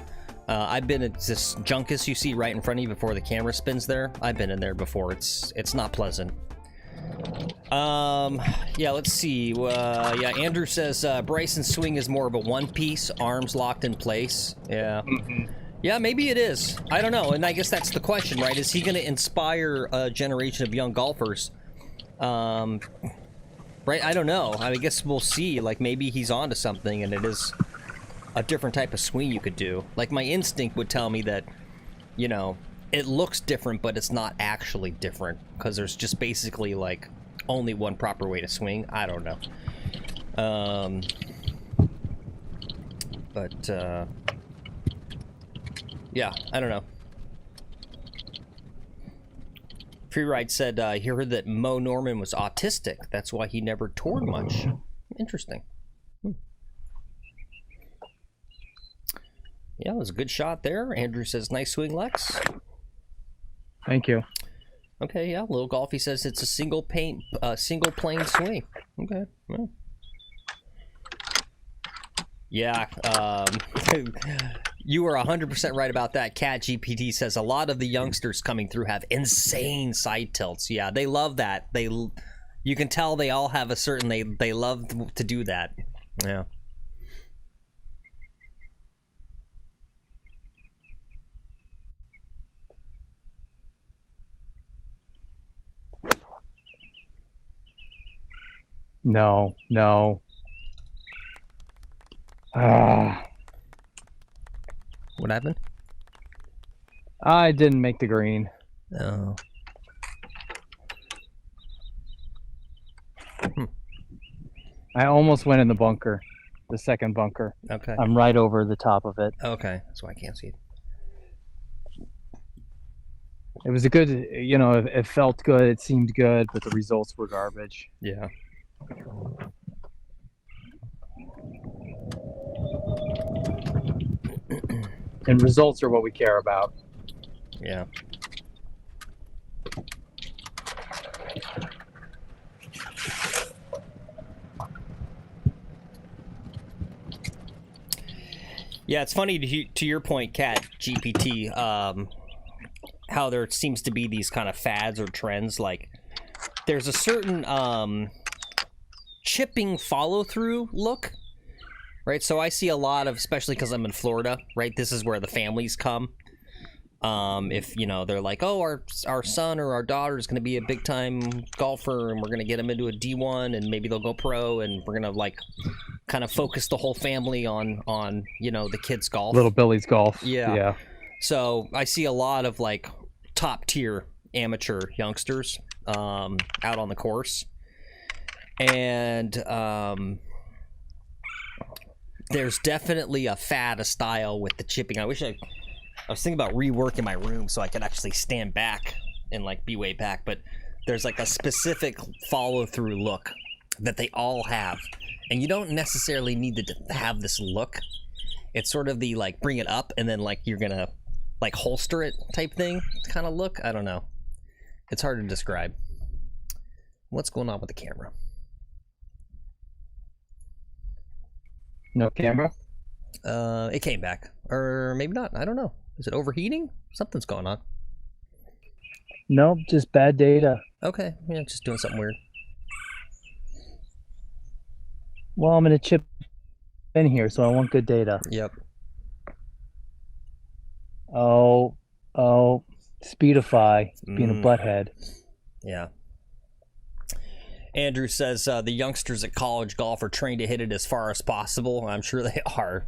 I've been at this junkus you see right in front of you before the camera spins there. I've been in there before. It's not pleasant. Yeah, let's see. Yeah, Andrew says Bryson's swing is more of a one-piece, arms locked in place. Yeah. Yeah, maybe it is. I don't know, and I guess that's the question, right? Is he going to inspire a generation of young golfers? Right? I don't know. I guess we'll see. Like, maybe he's onto something, and it is a different type of swing you could do. Like, my instinct would tell me that, you know, it looks different, but it's not actually different, because there's just basically, like, only one proper way to swing. I don't know. Yeah, I don't know. Freeride said he heard that Mo Norman was autistic. That's why he never toured much. Interesting. Yeah, it was a good shot there. Andrew says, nice swing, Lex. Thank you. Okay, yeah. Little Golfy says it's a single plane swing. Okay. Well. Yeah. You were 100% right about that. Cat GPT says a lot of the youngsters coming through have insane side tilts. Yeah, they love that. You can tell they all have a certain. They love to do that. Yeah. No. What happened? I didn't make the green. Oh. I almost went in the bunker, the second bunker. Okay. I'm right over the top of it. Okay, that's why I can't see it. It was a good, you know, it felt good, it seemed good, but the results were garbage. Yeah. And results are what we care about. Yeah. Yeah, it's funny to your point, Cat GPT, how there seems to be these kind of fads or trends. Like, there's a certain chipping follow-through look, right? So I see a lot of, especially because I'm in Florida, right? This is where the families come. If, you know, they're like, oh, our son or our daughter is going to be a big-time golfer, and we're going to get them into a D1, and maybe they'll go pro, and we're going to, like, kind of focus the whole family on you know, the kids' golf. Little Billy's golf. Yeah. Yeah. So I see a lot of, like, top-tier amateur youngsters out on the course. And there's definitely a fad, a style with the chipping. I was thinking about reworking my room so I could actually stand back and, like, be way back, but there's, like, a specific follow-through look that they all have, and you don't necessarily need to have this look. It's sort of the, like, bring it up and then, like, you're gonna, like, holster it type thing kind of look. I don't know. It's hard to describe. What's going on with the camera? No camera? It came back, or maybe not. I don't know. Is it overheating? Something's going on. Nope, just bad data. Okay, yeah, just doing something weird. Well, I'm gonna chip in here, so I want good data. Yep. Oh, Speedify being a butthead. Yeah. Andrew says the youngsters at college golf are trained to hit it as far as possible. I'm sure they are.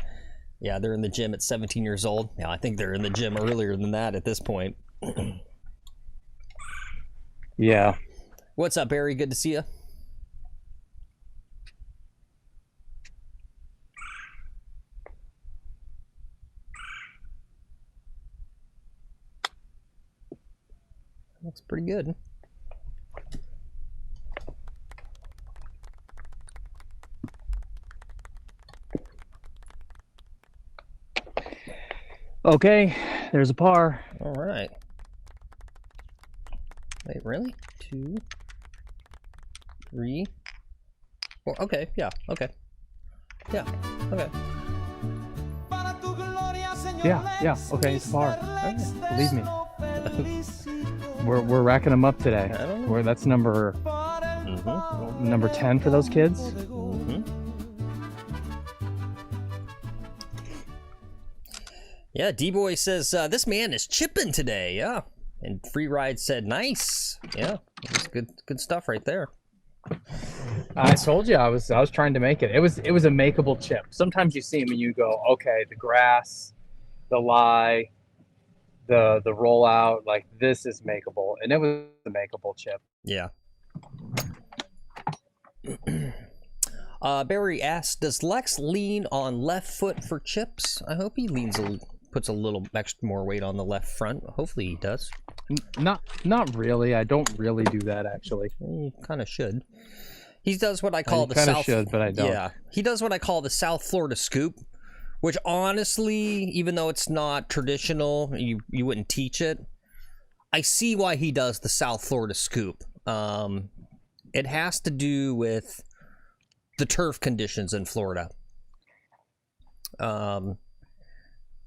Yeah, they're in the gym at 17 years old. Yeah, I think they're in the gym earlier than that at this point. Yeah. What's up, Barry? Good to see you. Looks pretty good. Okay, there's a par. All right. Wait, really? 2, 3, 4. Okay, yeah, okay. Yeah, okay. Yeah, okay, it's a par. Okay, believe me. We're racking them up today. I don't know. That's number 10 for those kids. Yeah, D-Boy says, this man is chipping today, yeah. And Free Ride said, nice. Yeah, it's good stuff right there. I told you I was trying to make it. It was a makeable chip. Sometimes you see them and you go, okay, the grass, the lie, the rollout, like this is makeable, and it was a makeable chip. Yeah. Barry asks, does Lex lean on left foot for chips? I hope he puts a little extra more weight on the left front. Hopefully he does. Not really. I don't really do that, actually. He kind of should. He does what I call the kind of South. should, but I don't. Yeah, he does what I call the South Florida scoop, which honestly, even though it's not traditional, you wouldn't teach it. I see why he does the South Florida scoop. It has to do with the turf conditions in Florida.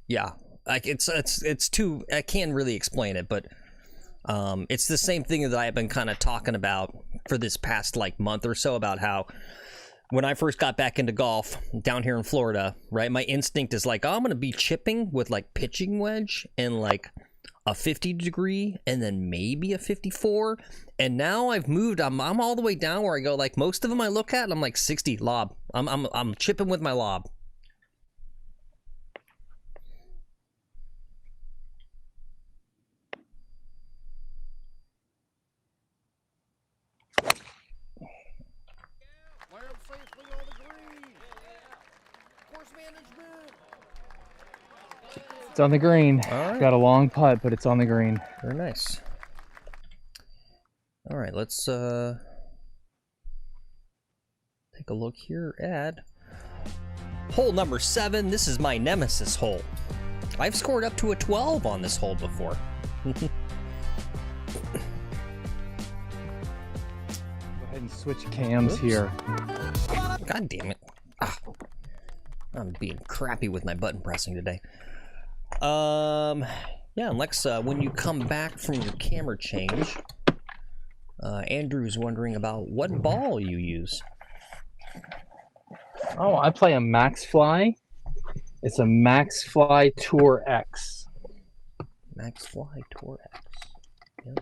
Yeah, like it's too. I can't really explain it, but it's the same thing that I've been kind of talking about for this past like month or so, about how when I first got back into golf down here in Florida, right, my instinct is like, oh, I'm gonna be chipping with like pitching wedge and like a 50 degree and then maybe a 54, and now I've moved. I'm all the way down where I go like most of them I look at and I'm like 60 lob. I'm chipping with my lob. Land safely on the green. Course management. It's on the green. All right. Got a long putt, but it's on the green. Very nice. All right, let's take a look here at hole number 7. This is my nemesis hole. I've scored up to a 12 on this hole before. Go ahead and switch cams here. God damn it. Ah, I'm being crappy with my button pressing today. Yeah, Alexa, when you come back from your camera change, Andrew's wondering about what ball you use. Oh, I play a Max Fly. It's a Max Fly Tour X. Max Fly Tour X. Yeah.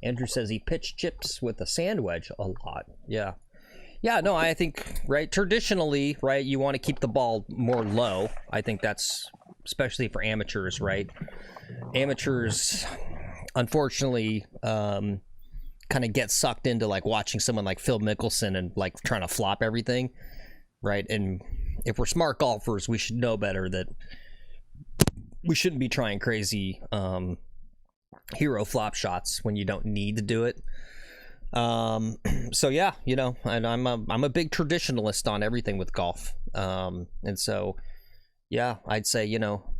Andrew says he pitched chips with a sand wedge a lot. Yeah. Yeah, no, I think, right, traditionally, right, you want to keep the ball more low. I think that's, especially for amateurs, right? Amateurs, unfortunately, kind of get sucked into, like, watching someone like Phil Mickelson and, like, trying to flop everything, right? And if we're smart golfers, we should know better that we shouldn't be trying crazy hero flop shots when you don't need to do it. So yeah, you know, and I'm a big traditionalist on everything with golf. And so, yeah, I'd say, you know,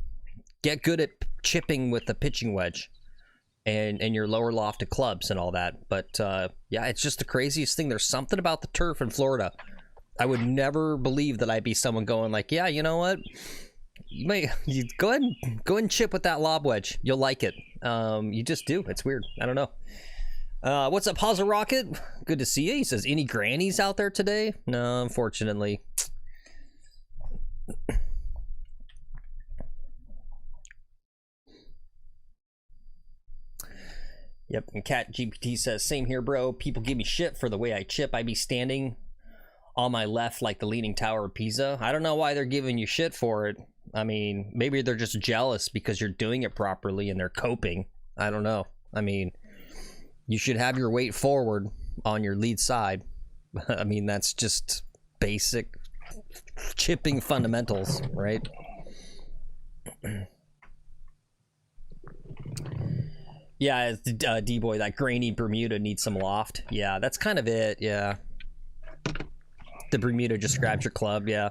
get good at chipping with the pitching wedge and your lower lofted clubs and all that. But, yeah, it's just the craziest thing. There's something about the turf in Florida. I would never believe that I'd be someone going like, yeah, you know what? You go ahead and chip with that lob wedge. You'll like it. You just do. It's weird. I don't know. What's up, Hazel Rocket? Good to see you. He says, any grannies out there today? No, unfortunately. Yep, and Cat GPT says, same here, bro. People give me shit for the way I chip. I be standing on my left like the Leaning Tower of Pisa. I don't know why they're giving you shit for it. I mean, maybe they're just jealous because you're doing it properly and they're coping. I don't know. I mean, you should have your weight forward on your lead side. I mean, that's just basic chipping fundamentals, right? Yeah, D-Boy, that grainy Bermuda needs some loft. Yeah, that's kind of it, yeah. The Bermuda just grabs your club, yeah.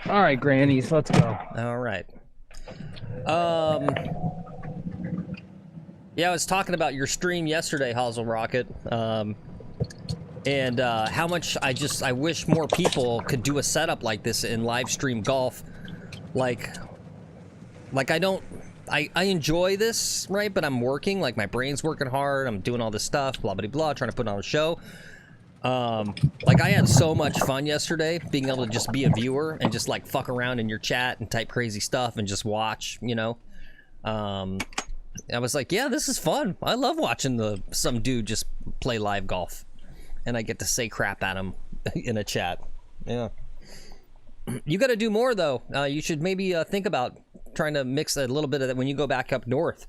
All right, grannies, let's go. All right. Yeah, I was talking about your stream yesterday, Hazel Rocket, and how much I wish more people could do a setup like this in live stream golf. Like I enjoy this, right? But I'm working, like my brain's working hard. I'm doing all this stuff, blah, blah, blah, trying to put on a show. Like I had so much fun yesterday being able to just be a viewer and just like fuck around in your chat and type crazy stuff and just watch, you know. I was like, yeah, this is fun. I love watching some dude just play live golf and I get to say crap at him in a chat. Yeah. You got to do more though. You should maybe think about trying to mix a little bit of that when you go back up north.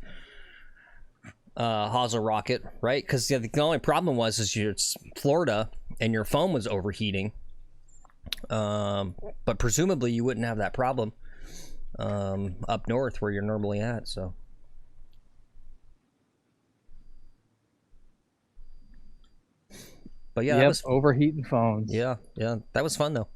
Hazel Rocket, right? Because the only problem was it's Florida and your phone was overheating. But presumably you wouldn't have that problem up north where you're normally at. So. But yeah, yep, that was overheating phones. Yeah, that was fun though.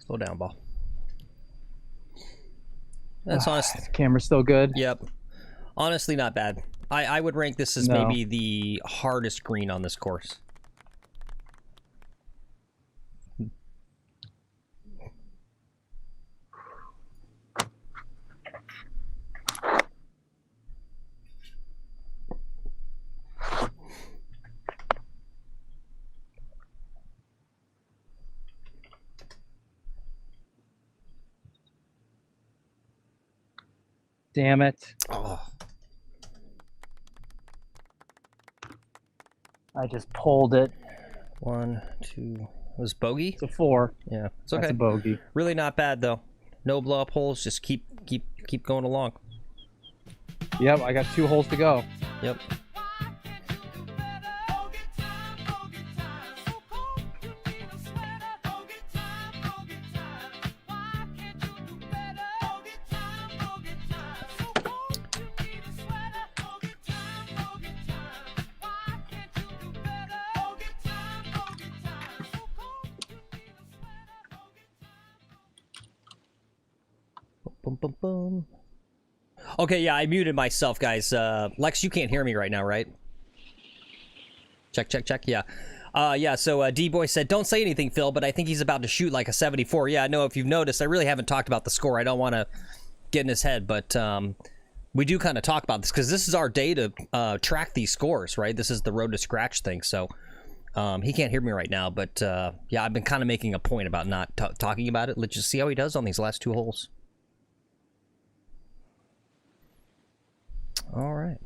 Slow down, ball. That's honest. Camera's still good. Yep. Honestly, not bad. I would rank this as maybe the hardest green on this course. Damn it. Oh, I just pulled it. 1, 2. Was bogey? It's a 4. Yeah, it's That's okay. a bogey. Really not bad though. No blow up holes. Just keep going along. Yep, I got 2 holes to go. Yep. Boom, boom, boom. Okay, yeah, I muted myself, guys. Lex, you can't hear me right now, right? Check, check, check. Yeah. Yeah, so D-Boy said, don't say anything, Phil, but I think he's about to shoot like a 74. Yeah, no, if you've noticed, I really haven't talked about the score. I don't want to get in his head, but we do kind of talk about this because this is our day to track these scores, right? This is the Road to Scratch thing, so he can't hear me right now, but yeah, I've been kind of making a point about not talking about it. Let's just see how he does on these last 2 holes. All right.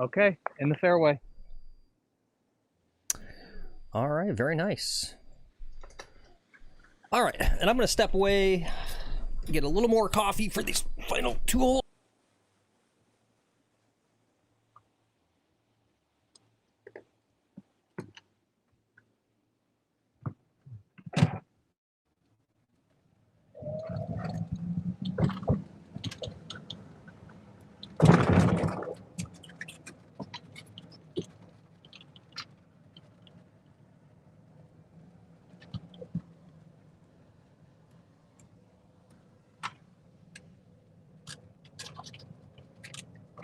Okay, in the fairway. All right, very nice. All right, and I'm going to step away, get a little more coffee for these final 2 holes.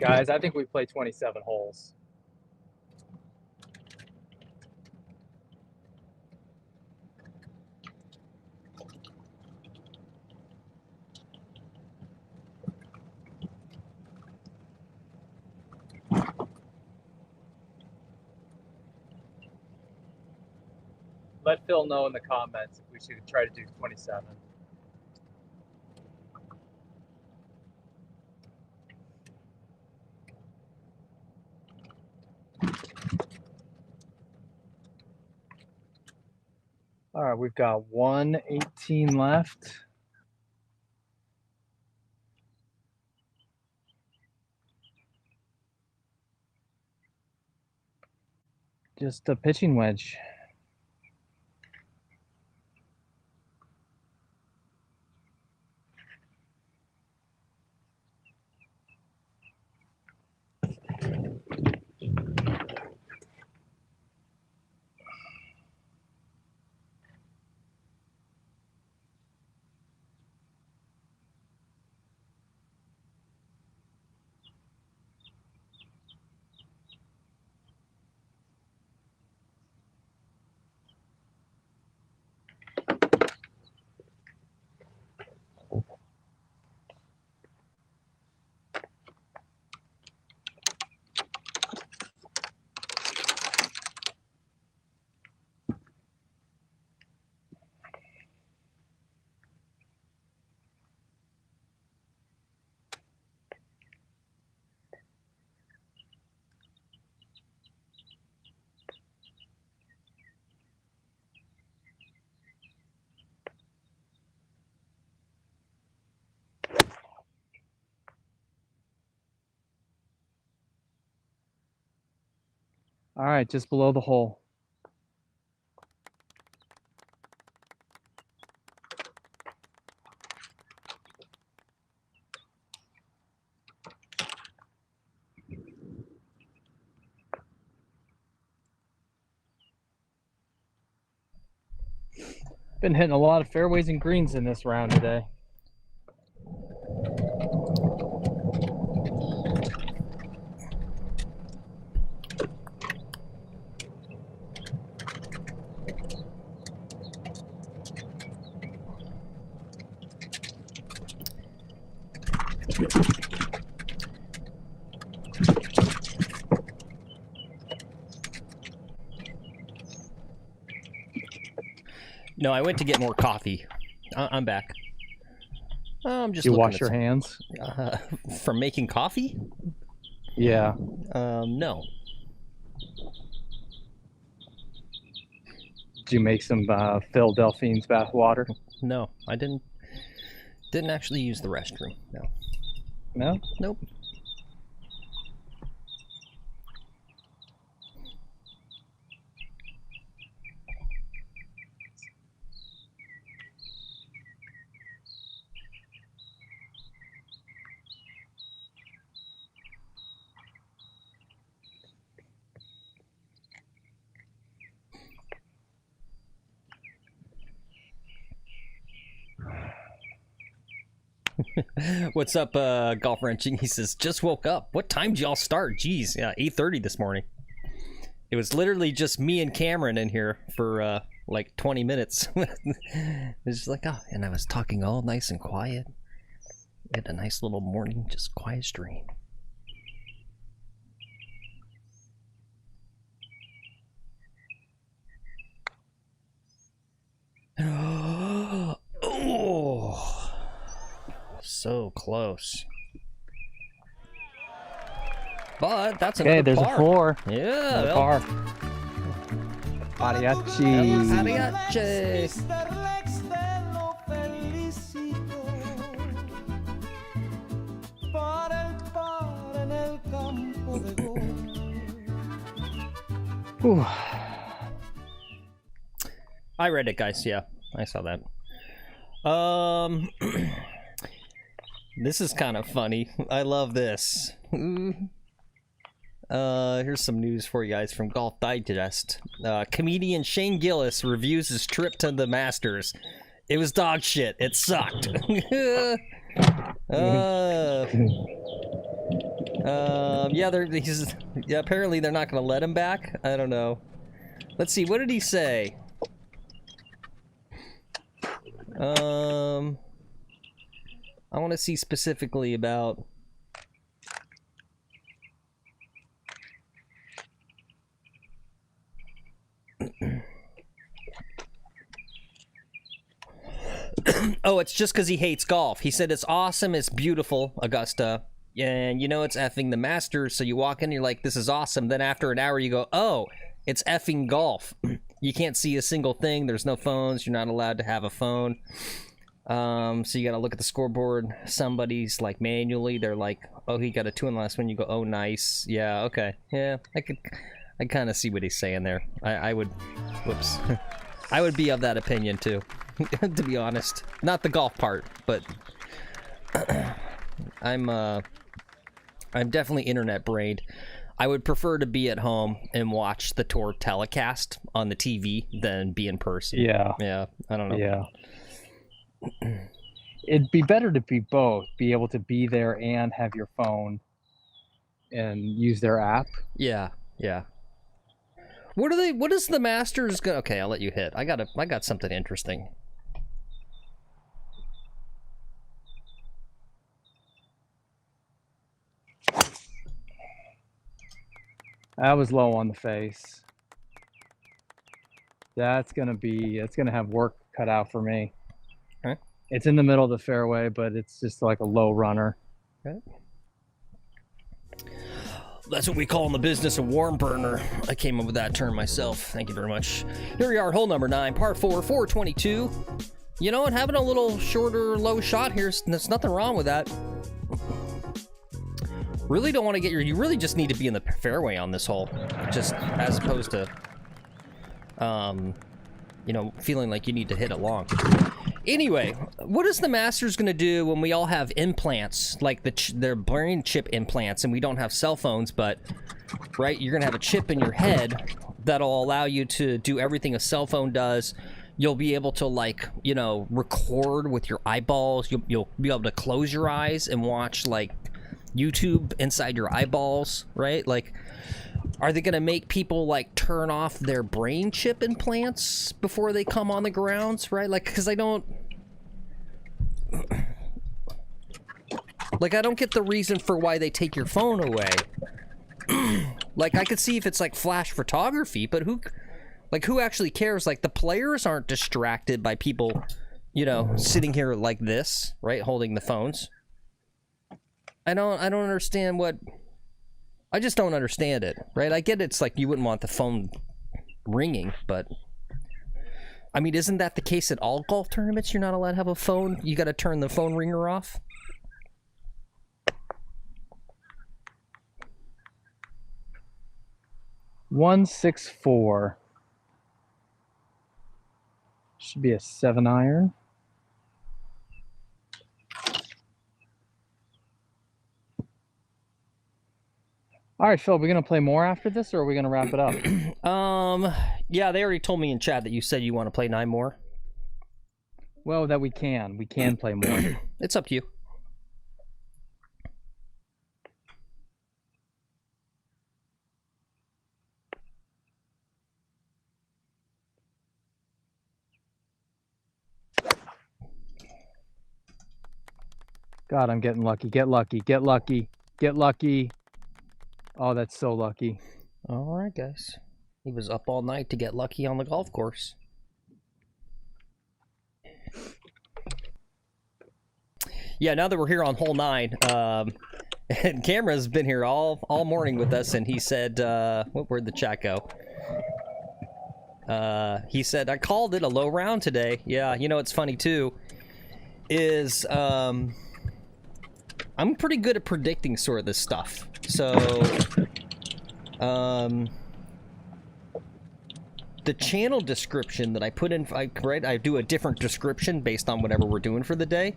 Guys, I think we play 27 holes. Let Phil know in the comments if we should try to do 27. All right, we've got 118 left. Just a pitching wedge. All right, just below the hole. Been hitting a lot of fairways and greens in this round today. No, I went to get more coffee. I'm back. I'm just You looking wash at your some- hands? from making coffee? Yeah. No. Did you make some Phil Delphine's bath water? No, I didn't actually use the restroom. No. No? Nope. What's up, Golf Wrenching? He says, just woke up. What time did y'all start? Jeez, yeah, 8:30 this morning. It was literally just me and Cameron in here for like 20 minutes. It's just like, oh, and I was talking all nice and quiet. We had a nice little morning, just quiet stream. Oh, so close. But that's another Okay, there's par. a 4. Yeah, Another well, par. Mariachi. mariachi. Whew. I read it, guys. Yeah, I saw that. This is kind of funny. I love this. Here's some news for you guys from Golf Digest. Comedian Shane Gillis reviews his trip to the Masters. It was dog shit. It sucked. Yeah, apparently they're not gonna let him back. I don't know. Let's see. What did he say? I want to see specifically about. Oh, it's just because he hates golf. He said it's awesome, it's beautiful, Augusta, and you know it's effing the Masters. So you walk in, you're like, this is awesome. Then after an hour, you go, oh, it's effing golf. You can't see a single thing. There's no phones. You're not allowed to have a phone. So you got to look at the scoreboard. Somebody's like manually. They're like, oh, he got a 2 in the last one. You go, oh, nice. Yeah, okay. Yeah, I kind of see what he's saying there. I would, whoops. I would be of that opinion too, to be honest. Not the golf part, but I'm definitely internet brained. I would prefer to be at home and watch the tour telecast on the TV than be in person. Yeah. Yeah, I don't know. Yeah. It'd be better to be both, be able to be there and have your phone and use their app. Yeah, yeah. What is the Masters gonna? Okay, I'll let you hit. I got something interesting. That was low on the face. That's gonna have work cut out for me. Okay. It's in the middle of the fairway, but it's just like a low runner. Okay. That's what we call in the business a warm burner. I came up with that term myself. Thank you very much. Here we are, hole number 9, par 4, 422. You know what? Having a little shorter, low shot here, there's nothing wrong with that. Really don't want to get you really just need to be in the fairway on this hole. Just as opposed to, you know, feeling like you need to hit it long. Anyway, what is the Masters going to do when we all have implants, like their brain chip implants, and we don't have cell phones, but, right, you're going to have a chip in your head that'll allow you to do everything a cell phone does. You'll be able to, like, you know, record with your eyeballs. You'll be able to close your eyes and watch, like, YouTube inside your eyeballs, right? Like, are they going to make people, like, turn off their brain chip implants before they come on the grounds, right? Like, because I don't... Like, I don't get the reason for why they take your phone away. Like, I could see if it's like flash photography, but who actually cares? Like, the players aren't distracted by people, you know, sitting here like this, right, holding the phones. I don't understand what. I just don't understand it, right? I get it's like you wouldn't want the phone ringing, but I mean, isn't that the case at all golf tournaments? You're not allowed to have a phone. You got to turn the phone ringer off. 164. Should be a 7-iron. All right, Phil, we're gonna play more after this, or are we gonna wrap it up? Yeah, they already told me in chat that you said you want to play 9 more. Well, that we can play more. It's up to you. God, I'm getting lucky. Get lucky. Get lucky. Get lucky. Oh, that's so lucky. All right, guys. He was up all night to get lucky on the golf course. Yeah, now that we're here on hole 9, and Cameron's been here all morning with us, and he said, where'd the chat go? He said, I called it a low round today. Yeah, you know what's funny too is I'm pretty good at predicting sort of this stuff. So, the channel description that I put in, I do a different description based on whatever we're doing for the day.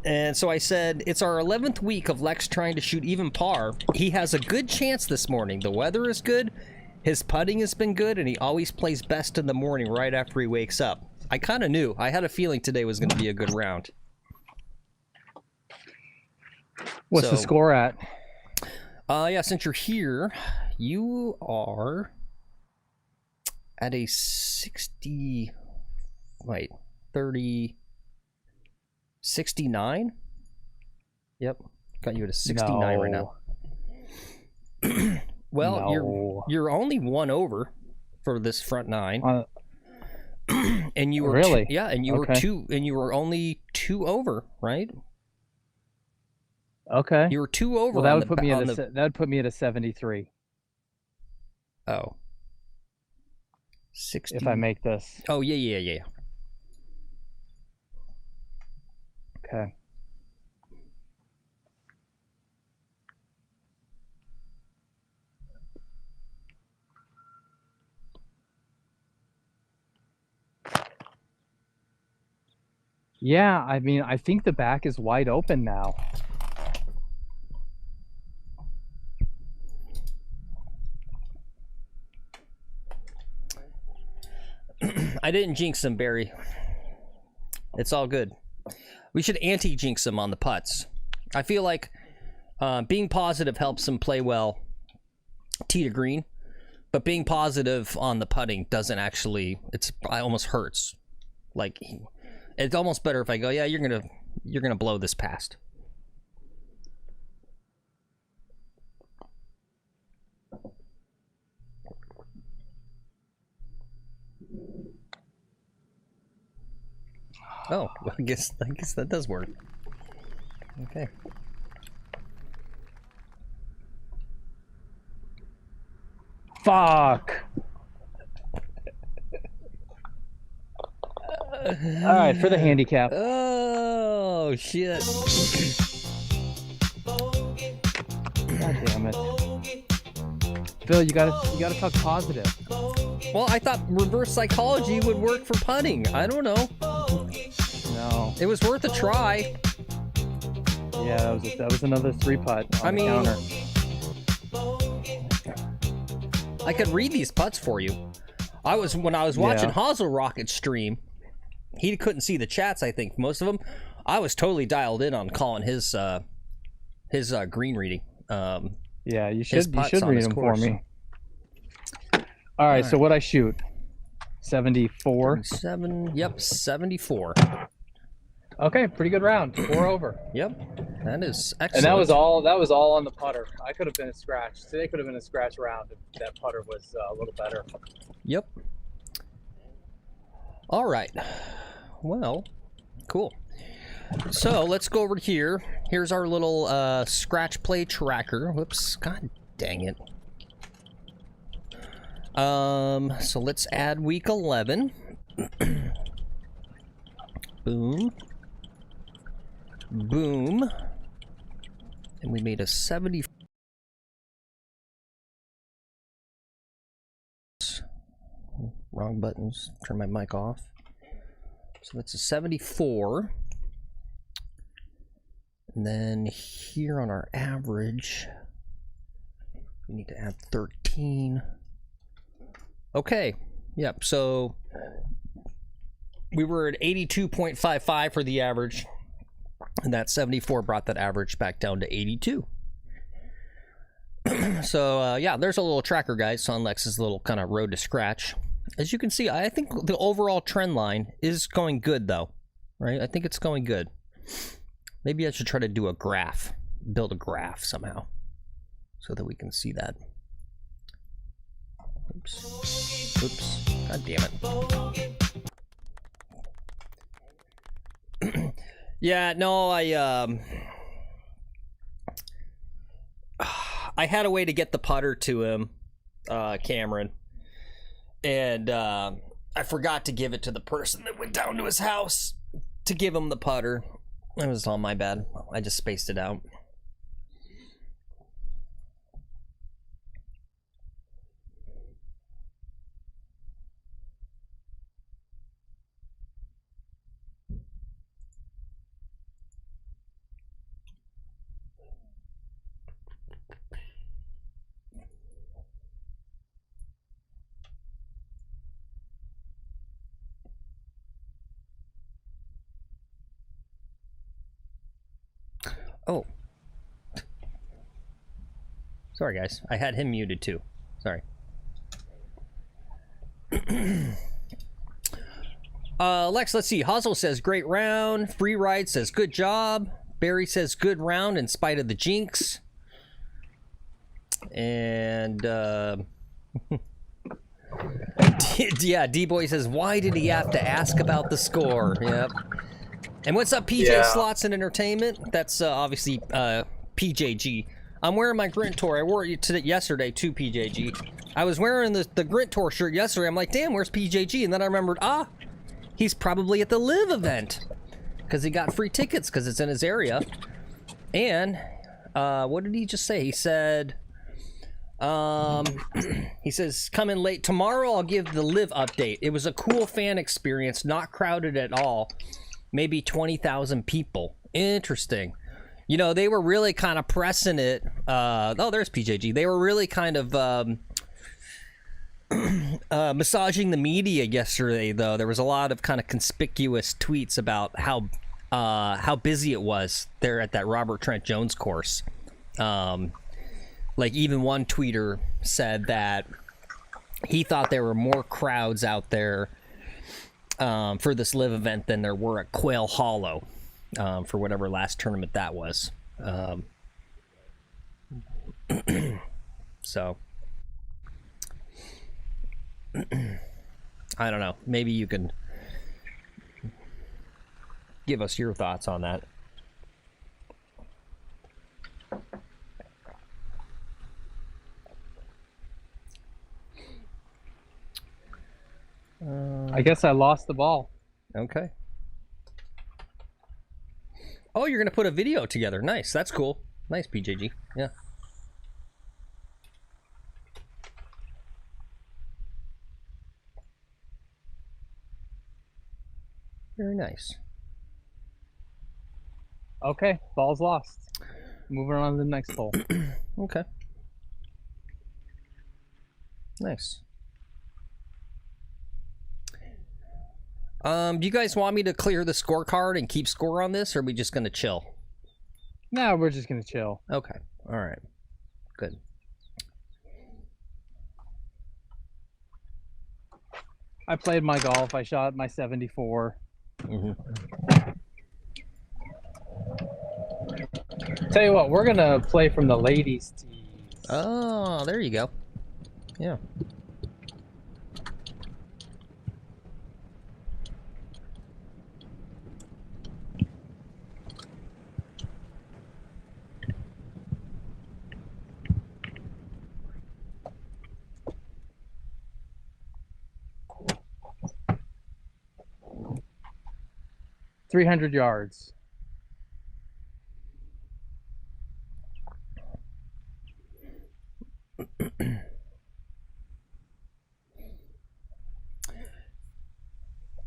And so I said, it's our 11th week of Lex trying to shoot even par. He has a good chance this morning. The weather is good. His putting has been good, and he always plays best in the morning right after he wakes up. I kind of knew. I had a feeling today was going to be a good round. What's the score at? Yeah, since you're here, you are at a 60, wait, 30, 69? Yep, got you at a 69 right now. Well, no. you're only 1 over for this front 9. And you were really? Yeah, and you Okay. were 2, and you were only 2 over, right? Okay. You were 2 over. Well, that on would the, put me on at the, that would put me at a 73 Oh. 60. if I make this. Oh, yeah. Okay. Yeah, I mean, I think the back is wide open now. I didn't jinx him, Barry. It's all good. We should anti-jinx him on the putts. I feel like being positive helps him play well tee to green, but being positive on the putting doesn't actually. It almost hurts. Like, it's almost better if I go, yeah, you're gonna blow this past. Oh, well, I guess that does work. Okay. Fuck. All right, for the handicap. Oh shit! God damn it, Phil, you gotta talk positive. Well, I thought reverse psychology would work for putting. I don't know. No. It was worth a try. Yeah, that was another 3-putt on the counter. I could read these putts for you. When I was watching Hazel Rocket's stream, he couldn't see the chats, I think, most of them. I was totally dialed in on calling his green reading. Yeah, you should putts on read his them course. for me. All right, so what I shoot? 74? 7, yep, 74. Okay, pretty good round. 4 over. Yep, that is excellent. And that was all. That was all on the putter. I could have been a scratch. Today could have been a scratch round if that putter was a little better. Yep. All right. Well, cool. So let's go over here. Here's our little scratch play tracker. Whoops. God dang it. So let's add week 11. Boom. Boom. And we made a 70. Wrong buttons. Turn my mic off. So that's a 74. And then here on our average, we need to add 13. Okay. Yep. So we were at 82.55 for the average. And that 74 brought that average back down to 82. So, yeah, there's a little tracker, guys, on Lex's little kind of road to scratch. As you can see, I think the overall trend line is going good, though. Right? I think it's going good. Maybe I should try to do a graph. Build a graph somehow. So that we can see that. Oops. Oops. God damn it. Yeah, no, I had a way to get the putter to him, Cameron, and I forgot to give it to the person that went down to his house to give him the putter. It was all my bad. I just spaced it out. Oh. Sorry, guys. I had him muted, too. Sorry. Lex, let's see. Hazel says, great round. Free Ride says, good job. Barry says, good round in spite of the jinx. And, yeah, D-Boy says, why did he have to ask about the score? Yep. And what's up, PJ Slots and Entertainment? That's obviously PJG. I'm wearing my Grint Tour. I wore it yesterday too, PJG. I was wearing the Grint Tour shirt yesterday. I'm like, damn, where's PJG? And then I remembered, he's probably at the Live event because he got free tickets because it's in his area. And what did he just say? He said, he says, come in late. Tomorrow I'll give the Live update. It was a cool fan experience, not crowded at all. Maybe 20,000 people. Interesting. You know, they were really kind of pressing it. Oh, there's PJG. They were really kind of massaging the media yesterday, though. There was a lot of kind of conspicuous tweets about how busy it was there at that Robert Trent Jones course. Like even one tweeter said that he thought there were more crowds out there for this Live event than there were at Quail Hollow for whatever last tournament that was. So I don't know. Maybe you can give us your thoughts on that. I guess I lost the ball. Okay. Oh, you're gonna put a video together. Nice. That's cool. Nice, PJG. Yeah. Very nice. Okay, ball's lost. Moving on to the next hole. Okay. Nice. Do you guys want me to clear the scorecard and keep score on this, or are we just gonna chill? No, we're just gonna chill. Okay. All right. Good. I played my golf. I shot my 74. Mm-hmm. Tell you what, we're gonna play from the ladies' tees. Oh, there you go. Yeah. $300 yards.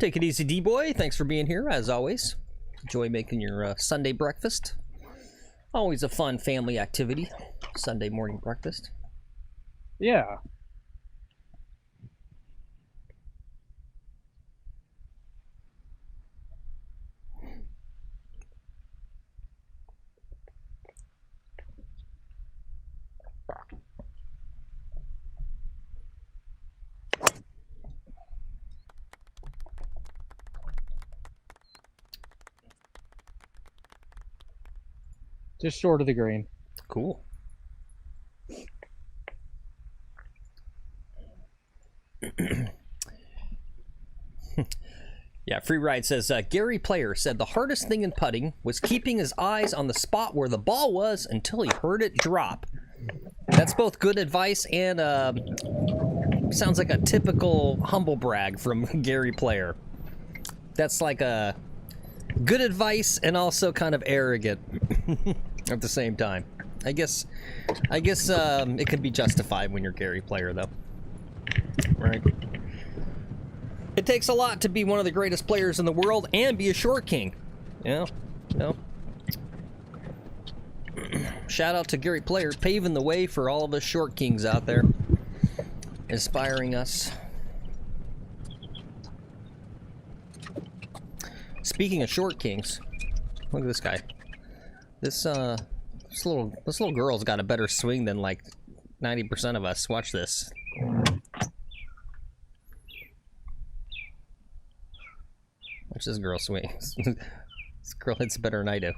Take it easy, D-boy. Thanks for being here, as always. Enjoy making your Sunday breakfast. Always a fun family activity. Sunday morning breakfast. Yeah. Just short of the green. Cool. Yeah, Free Ride says, Gary Player said the hardest thing in putting was keeping his eyes on the spot where the ball was until he heard it drop. That's both good advice and sounds like a typical humble brag from Gary Player. That's like a good advice and also kind of arrogant at the same time. I guess it can be justified when you're Gary Player, though. Right? It takes a lot to be one of the greatest players in the world and be a short king. Yeah. No. Shout out to Gary Player, paving the way for all of us short kings out there. Inspiring us. Speaking of short kings, look at this guy. This little girl's got a better swing than like 90% of us. Watch this. Watch this girl swing. This girl hits better than I do.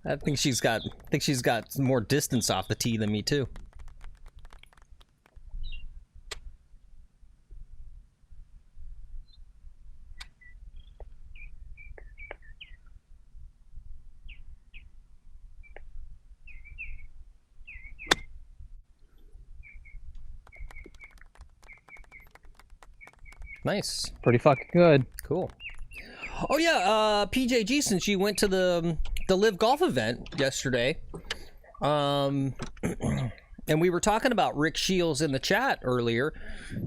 I think she's got more distance off the tee than me too. Nice. Pretty fucking good. Cool. Oh yeah, PJG, since you went to the Live Golf event yesterday, and we were talking about Rick Shields in the chat earlier.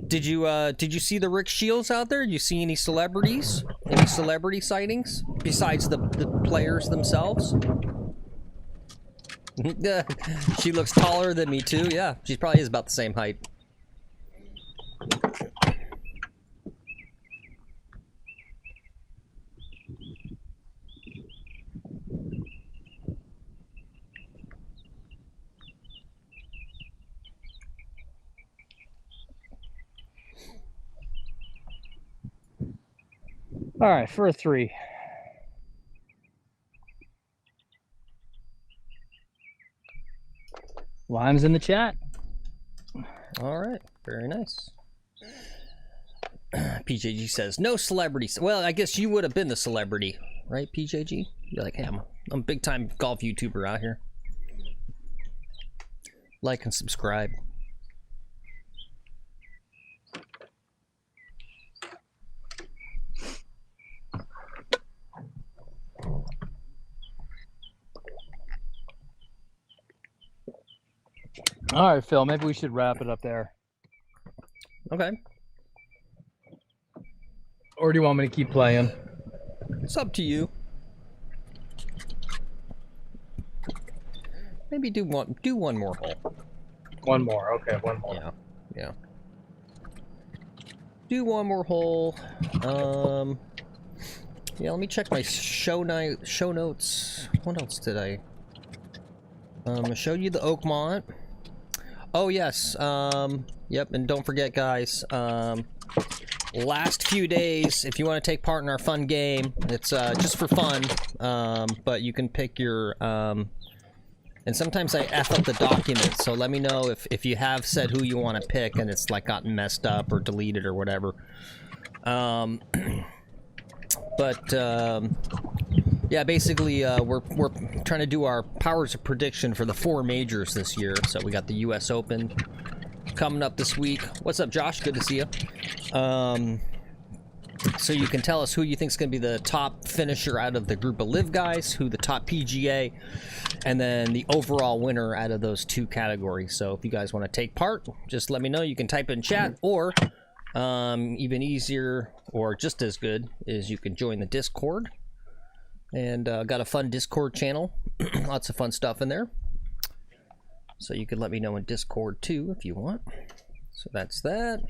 Did you see the Rick Shields out there? Did you see any celebrities? Any celebrity sightings besides the players themselves? She looks taller than me too. Yeah, she probably is about the same height. All right, for a 3. Lime's in the chat. All right, very nice. PJG says no celebrities. Well, I guess you would have been the celebrity, right, PJG? You're like, hey, I'm a big time golf YouTuber out here. Like and subscribe. All right, Phil, maybe we should wrap it up there. Okay. Or do you want me to keep playing? It's up to you. Maybe do one more hole. One more. Okay, one more. Yeah. Yeah. Do one more hole. Yeah, let me check my show notes. What else did I showed you the Oakmont. Oh yes. Yep, and don't forget, guys, last few days, if you want to take part in our fun game, it's just for fun, but you can pick your, and sometimes I F up the document, so let me know if you have said who you want to pick and it's like gotten messed up or deleted or whatever. Yeah, basically, we're trying to do our powers of prediction for the 4 majors this year. So we got the U.S. Open coming up this week. What's up, Josh? Good to see you. So you can tell us who you think is going to be the top finisher out of the group of live guys, who the top PGA, and then the overall winner out of those 2 categories. So if you guys want to take part, just let me know. You can type in chat, or even easier or just as good is you can join the Discord. And got a fun Discord channel. Lots of fun stuff in there. So you can let me know in Discord too if you want. So that's that.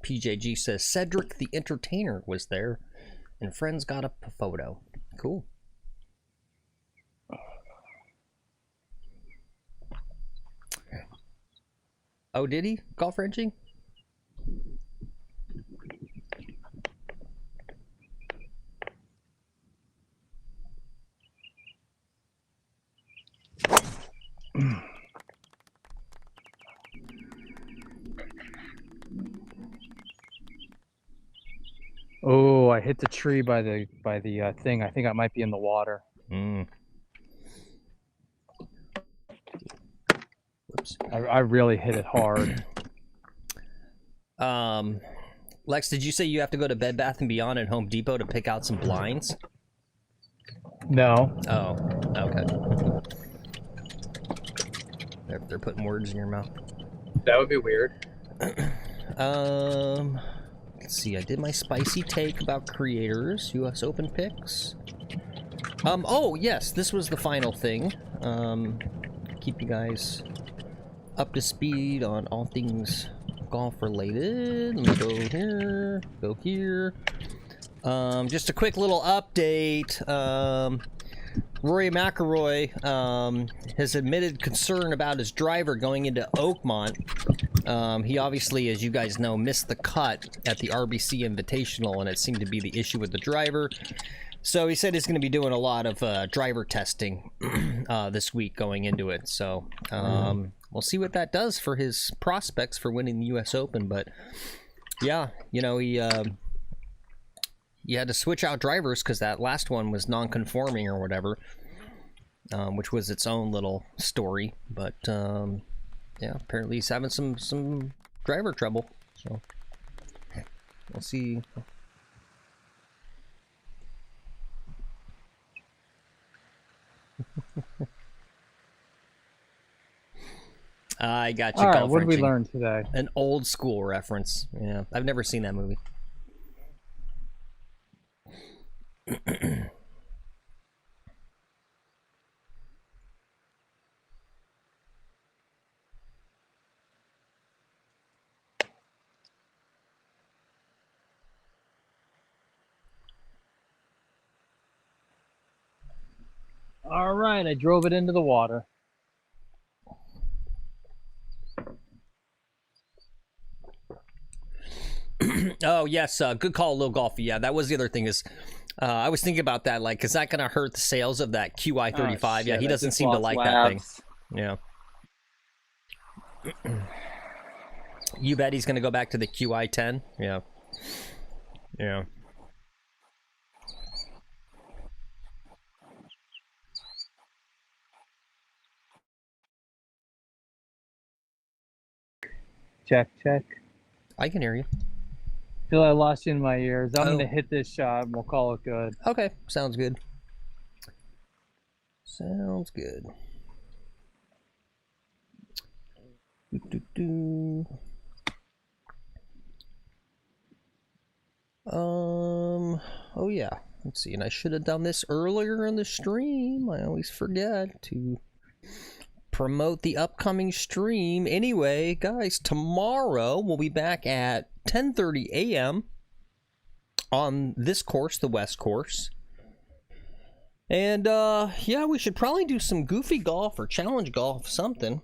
PJG says Cedric the Entertainer was there and friends got up a photo. Cool. Oh, did he? Golf Frenchie? Oh, I hit the tree by the thing. I think I might be in the water. Whoops. I really hit it hard. Lex, did you say you have to go to Bed Bath & Beyond and Home Depot to pick out some blinds? No. Oh, okay. They're putting words in your mouth. That would be weird. Let's see. I did my spicy take about creators. U.S. Open picks. Oh yes, this was the final thing. Keep you guys up to speed on all things golf related. Let me go here. Go here. Just a quick little update. Rory McIlroy has admitted concern about his driver going into Oakmont. He obviously, as you guys know, missed the cut at the RBC Invitational, and it seemed to be the issue with the driver. So he said he's going to be doing a lot of driver testing this week going into it. So we'll see what that does for his prospects for winning the U.S. Open. But yeah, you know, he had to switch out drivers because that last one was non-conforming or whatever, which was its own little story. But yeah, apparently he's having some driver trouble. So we'll see. I got you. All right, what did we learn today? An old school reference. Yeah, I've never seen that movie. All right, I drove it into the water. Oh yes, good call, Lil Golfy. Yeah, that was the other thing is, I was thinking about that. Like, is that gonna hurt the sales of that QI35? Yeah, he doesn't seem to like that thing. Yeah. You bet he's gonna go back to the QI10. Yeah. Yeah. Check, check. I can hear you. Feel I lost you in my ears. I'm Oh. gonna hit this shot and we'll call it good. Okay, sounds good. Sounds good. Oh yeah. Let's see, and I should have done this earlier in the stream. I always forget to promote the upcoming stream. Anyway, guys, tomorrow we'll be back at 10:30 a.m. on this course, the West course. And yeah, we should probably do some goofy golf or challenge golf, something.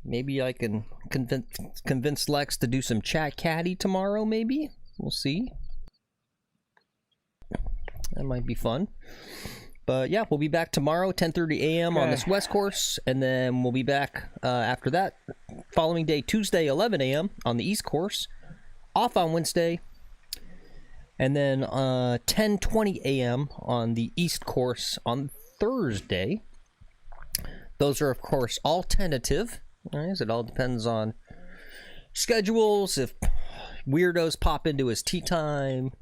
Maybe I can convince Lex to do some chat caddy tomorrow, maybe? We'll see. That might be fun. But yeah, we'll be back tomorrow, 10:30 a.m. on this west course, and then we'll be back after that, following day, Tuesday, 11 a.m. on the east course, off on Wednesday, and then 10:20 a.m. on the east course on Thursday. Those are, of course, all tentative. All right, so it all depends on schedules, if weirdos pop into his tea time,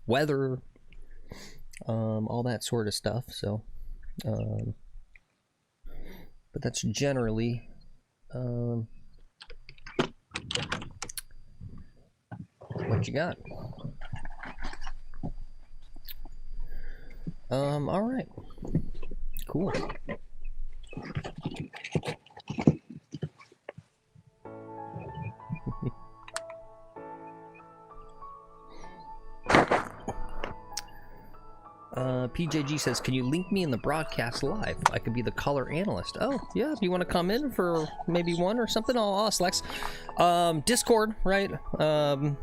weather, all that sort of stuff. So, but that's generally what you got. All right, cool. PJG says, can you link me in the broadcast live? I could be the color analyst. Oh, yeah, if you want to come in for maybe one or something, I'll ask Lex. Discord, right? The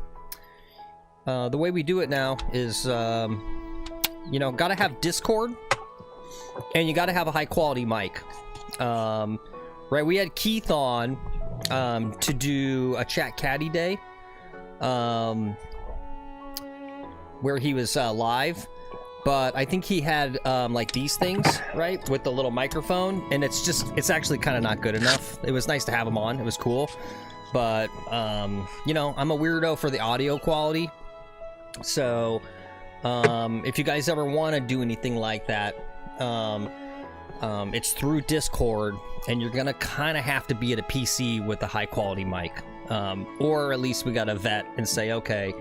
way we do it now is, you know, gotta have Discord, and you gotta have a high-quality mic. Right, we had Keith on to do a Chat Caddy Day, where he was live. But I think he had like these things, right, with the little microphone, and it's actually kind of not good enough. It was nice to have him on, it was cool, but you know, I'm a weirdo for the audio quality, so if you guys ever want to do anything like that, it's through Discord, and you're gonna kind of have to be at a PC with a high quality mic, or at least we gotta vet and say, okay,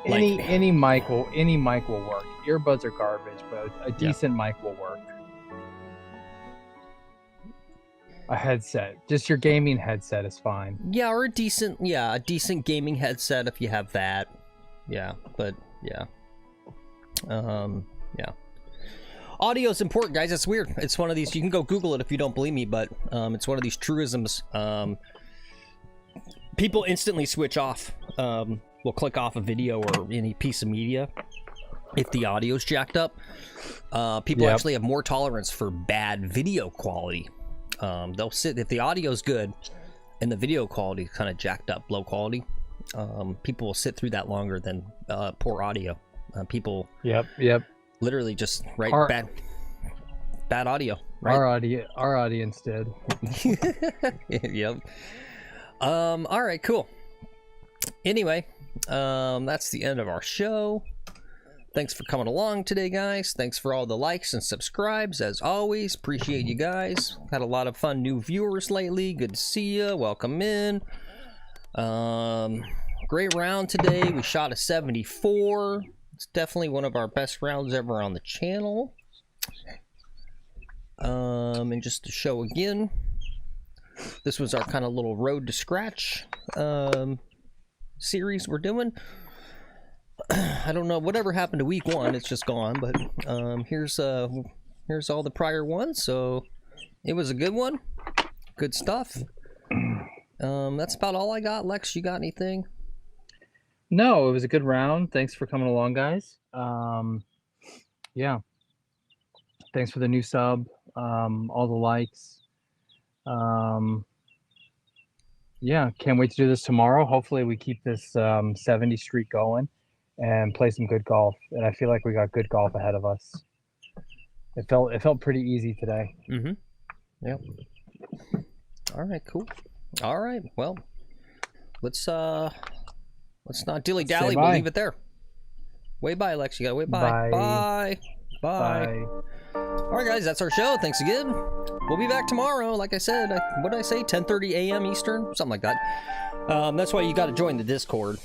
any mic will work. Earbuds are garbage, but a decent mic will work. A headset, just your gaming headset is fine. Yeah, or a decent gaming headset if you have that. Yeah, but yeah. Yeah. Audio is important, guys. It's weird. It's one of these, you can go Google it if you don't believe me, but it's one of these truisms. People instantly switch off. Will click off a video or any piece of media if the audio's jacked up. People actually have more tolerance for bad video quality. They'll sit, if the audio's good and the video quality is kind of jacked up, low quality, people will sit through that longer than poor audio. People literally just bad audio, right? Our audience did. Yep. All right, cool. Anyway, that's the end of our show. Thanks for coming along today, guys. Thanks for all the likes and subscribes, as always. Appreciate you guys. Had a lot of fun new viewers lately. Good to see you. Welcome in. Great round today. We shot a 74. It's definitely one of our best rounds ever on the channel. And just to show again, this was our kind of little road to scratch series we're doing. I don't know whatever happened to week one, it's just gone, but here's all the prior ones, so it was a good one. Good stuff. That's about all I got. Lex, you got anything? No, it was a good round. Thanks for coming along, guys. Yeah, thanks for the new sub, all the likes. Yeah, can't wait to do this tomorrow. Hopefully we keep this 70 streak going and play some good golf. And I feel like we got good golf ahead of us. It felt pretty easy today. Mm-hmm. Yep. All right, cool. All right, well, let's not dilly-dally. We'll leave it there. Wave bye, Lex. You gotta wave bye. Bye. Bye. All right, guys, that's our show. Thanks again. We'll be back tomorrow. Like I said, what did I say? 10:30 a.m. Eastern? Something like that. That's why you got to join the Discord.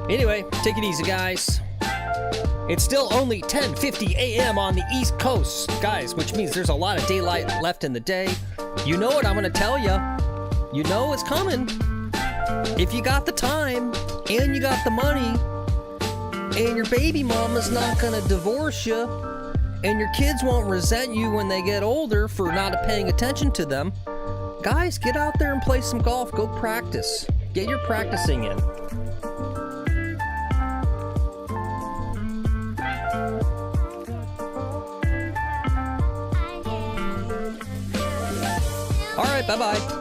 Anyway, take it easy, guys. It's still only 10:50 a.m. on the East Coast, guys, which means there's a lot of daylight left in the day. You know what I'm going to tell you. You know it's coming. If you got the time and you got the money and your baby mama's not going to divorce you And your kids won't resent you when they get older for not paying attention to them. Guys, get out there and play some golf. Go practice. Get your practicing in. All right, bye-bye.